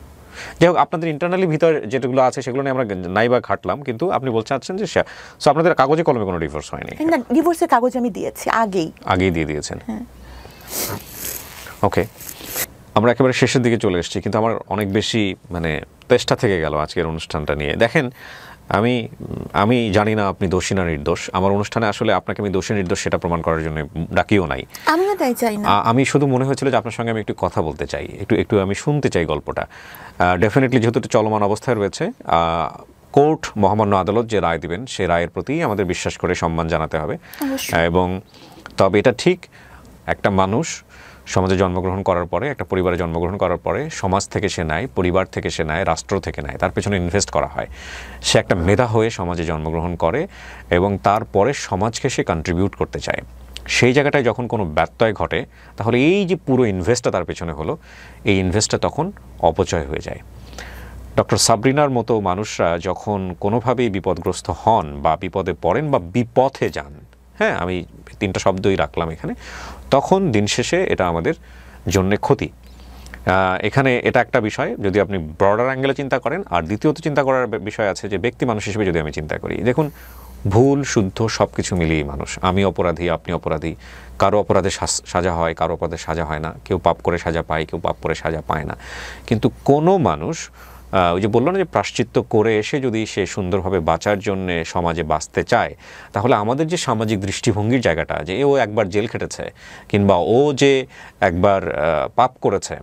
যাই হোক, আপনাদের ইন্টারনালি ভিতর যেগুলো আছে সেগুলো নিয়ে আমরা নাই বা ঘাটলাম, কিন্তু আপনি বলতে চাচ্ছেন যে আপনাদের কাগজে কলমে কোনো ডিভোর্স হয়নি? না, ডিভোর্সের কাগজ আমি দিয়েছি আগেই দিয়ে দিয়েছেন। ওকে, আমরা একেবারে শেষের দিকে চলে এসেছি, কিন্তু আমার অনেক বেশি মানে তেষ্টা থেকে গেল আজকের অনুষ্ঠানটা নিয়ে। দেখেন, আমি জানি না আপনি দোষী না নির্দোষ। আমার অনুষ্ঠানে আসলে আপনাকে আমি দোষী নির্দোষ সেটা প্রমাণ করার জন্য ডাকিও নাই। আমিও তাই চাই না। আমি শুধু মনে হয়েছিল যে আপনার সঙ্গে আমি একটু কথা বলতে চাই, একটু আমি শুনতে চাই গল্পটা। ডেফিনেটলি যেহেতু এটা চলমান অবস্থায় রয়েছে, কোর্ট মহামান্য আদালত যে রায় দিবেন সেই রায়ের প্রতি আমাদের বিশ্বাস করে সম্মান জানাতে হবে। এবং তবে এটা ঠিক, একটা মানুষ সমাজে জন্মগ্রহণ করার পরে, একটা পরিবারে জন্মগ্রহণ করার পরে সমাজ থেকে সে নেয়, পরিবার থেকে সে নেয়, রাষ্ট্র থেকে নেয়, তার পেছনে ইনভেস্ট করা হয়। সে একটা মেধা হয়ে সমাজে জন্মগ্রহণ করে এবং তারপরে সমাজকে সে কন্ট্রিবিউট করতে চায়। সেই জায়গাটায় যখন কোনো ব্যত্যয় ঘটে, তাহলে এই যে পুরো ইনভেস্টটা তার পেছনে হলো, এই ইনভেস্টটা তখন অপচয় হয়ে যায়। ডক্টর সাবরিনার মতো মানুষরা যখন কোনোভাবেই বিপদগ্রস্ত হন বা বিপদে পড়েন বা বিপথে যান, হ্যাঁ, আমি 3টা শব্দই রাখলাম এখানে, তখন দিন শেষে এটা আমাদের জন্যে ক্ষতি। এখানে এটা একটা বিষয় যদি আপনি ব্রডার অ্যাঙ্গেলে চিন্তা করেন। আর দ্বিতীয়ত চিন্তা করার বিষয় আছে যে ব্যক্তি মানুষ হিসেবে যদি আমি চিন্তা করি, দেখুন, ভুল শুদ্ধ সব কিছু মিলিয়ে মানুষ। আমি অপরাধী, আপনি অপরাধী। কারো অপরাধে সাজা হয়, কারো অপরাধে সাজা হয় না। কেউ পাপ করে সাজা পায়, কেউ পাপ করে সাজা পায় না। কিন্তু কোনো মানুষ ওই যে বললো না যে প্রায়শ্চিত্ত করে এসে যদি সে সুন্দরভাবে বাঁচার জন্যে সমাজে বাঁচতে চায়, তাহলে আমাদের যে সামাজিক দৃষ্টিভঙ্গির জায়গাটা, যে ও একবার জেল খেটেছে কিংবা ও যে একবার পাপ করেছে,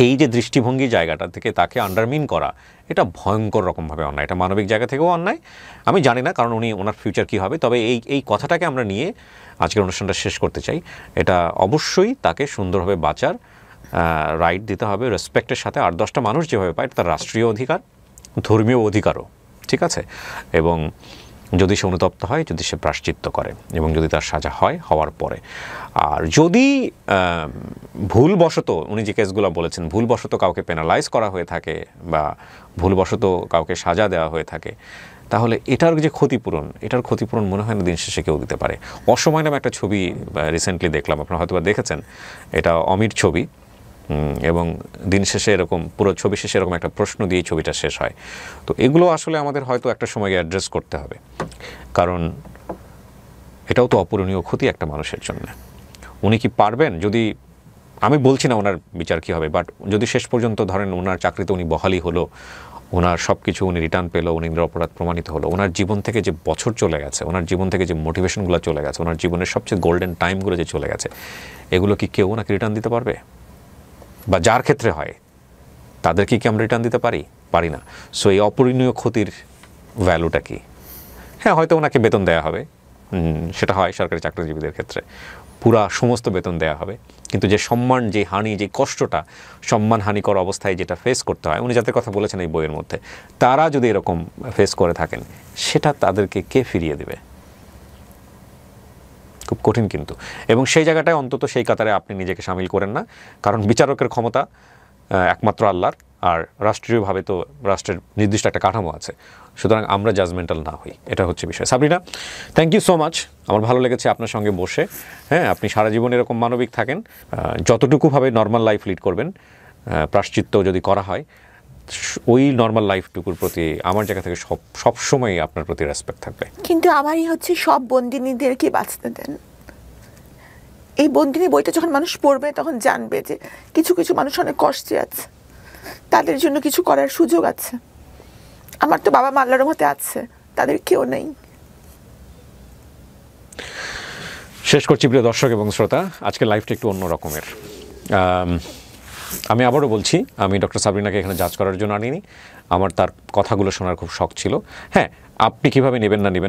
এই যে দৃষ্টিভঙ্গির জায়গাটা থেকে তাকে আন্ডারমিন করা, এটা ভয়ঙ্কর রকমভাবে অন্যায়। এটা মানবিক জায়গা থেকেও অন্যায়। আমি জানি না কারণ ওনার ফিউচার কী হবে, তবে এই কথাটাকে আমরা নিয়ে আজকের অনুষ্ঠানটা শেষ করতে চাই। এটা অবশ্যই তাকে সুন্দরভাবে বাঁচার রাইট দিতে হবে, রেসপেক্টের সাথে। 8-10টা মানুষ যেভাবে পায়, তার রাষ্ট্রীয় অধিকার, ধর্মীয় অধিকারও, ঠিক আছে। এবং যদি সে অনুতপ্ত হয়, যদি সে প্রায়শ্চিত্ত করে এবং যদি তার সাজা হয় হওয়ার পরে। আর যদি ভুলবশত, উনি যে কেসগুলো বলেছেন, ভুলবশত কাউকে পেনালাইজ করা হয়ে থাকে বা ভুলবশত কাউকে সাজা দেওয়া হয়ে থাকে, তাহলে এটার যে এটার ক্ষতিপূরণ মনে হয় না দিন শেষে কেউ দিতে পারে। অসময় নামে একটা ছবি রিসেন্টলি দেখলাম, আপনারা হয়তো দেখেছেন, এটা অমির ছবি, এবং দিন শেষে এরকম পুরো ছবি শেষে এরকম একটা প্রশ্ন দিয়ে ছবিটা শেষ হয়। তো এগুলো আসলে আমাদের হয়তো একটা সময় অ্যাড্রেস করতে হবে, কারণ এটাও তো অপূরণীয় ক্ষতি একটা মানুষের জন্য। উনি কি পারবেন? যদি, আমি বলছি না ওনার বিচার কী হবে, বাট যদি শেষ পর্যন্ত ধরেন ওনার চাকরিতে উনি বহালি হলো, ওনার সব কিছু উনি রিটার্ন পেলো, উনি নিরপরাধ প্রমাণিত হলো, ওনার জীবন থেকে যে বছর চলে গেছে, ওনার জীবন থেকে যে মোটিভেশনগুলো চলে গেছে, ওনার জীবনের সবচেয়ে গোল্ডেন টাইমগুলো যে চলে গেছে, এগুলো কি কেউ ওনাকে রিটার্ন দিতে পারবে? বা যার ক্ষেত্রে হয় তাদেরকে কি আমরা রিটার্ন দিতে পারি না। সো এই অপূরণীয় ক্ষতির ভ্যালুটা কি? হ্যাঁ, হয়তো ওনাকে বেতন দেওয়া হবে, সেটা হয় সরকারি চাকরিজীবীদের ক্ষেত্রে, পুরা সমস্ত বেতন দেওয়া হবে, কিন্তু যে সম্মান, যে হানি, যে কষ্টটা সম্মান হানিকর অবস্থায় যেটা ফেস করতে হয়, উনি যাদের কথা বলেছেন এই বইয়ের মধ্যে, তারা যদি এরকম ফেস করে থাকেন, সেটা তাদেরকে কে ফিরিয়ে দেবে? খুব কঠিন কিন্তু। এবং সেই জায়গাটায় অন্তত সেই কাতারে আপনি নিজেকে সামিল করেন না, কারণ বিচারকের ক্ষমতা একমাত্র আল্লাহর, আর রাষ্ট্রীয়ভাবে তো রাষ্ট্রের নির্দিষ্ট একটা কাঠামো আছে, সুতরাং আমরা জাজমেন্টাল না হই, এটা হচ্ছে বিষয়। Sabrina, thank you so much, আমার ভালো লেগেছে আপনার সঙ্গে বসে। হ্যাঁ, আপনি সারা জীবন এরকম মানবিক থাকেন, যতটুকুভাবে নর্মাল লাইফ লিড করবেন, প্রায়শ্চিত্ত যদি করা হয়, ওই নর্মাল লাইফটুকুর প্রতি আমার জায়গা থেকে সবসময় আপনার প্রতি রেসপেক্ট থাকবে। কিন্তু আমারই হচ্ছে সব বন্দিনীদেরকে বাঁচতে দেন। এই বন্দিনী বইটা যখন মানুষ পড়বে তখন জানবে যে কিছু কিছু মানুষ অনেক কষ্টে আছে, তাদের জন্য কিছু করার সুযোগ আছে। আমার তো বাবা মা আল্লাহর মতে আছে, তাদের কেউ নেই। শেষ করছি প্রিয় দর্শক এবং শ্রোতা, আজকের লাইফটা একটু অন্য রকমের। আমি আবারও বলছি, আমি ডক্টর সাবরিনাকে এখানে জাজ করার জন্য আনিনি, আমার তার কথাগুলো শোনার খুব শখ ছিল। হ্যাঁ, আপনি কীভাবে নেবেন না নেবেন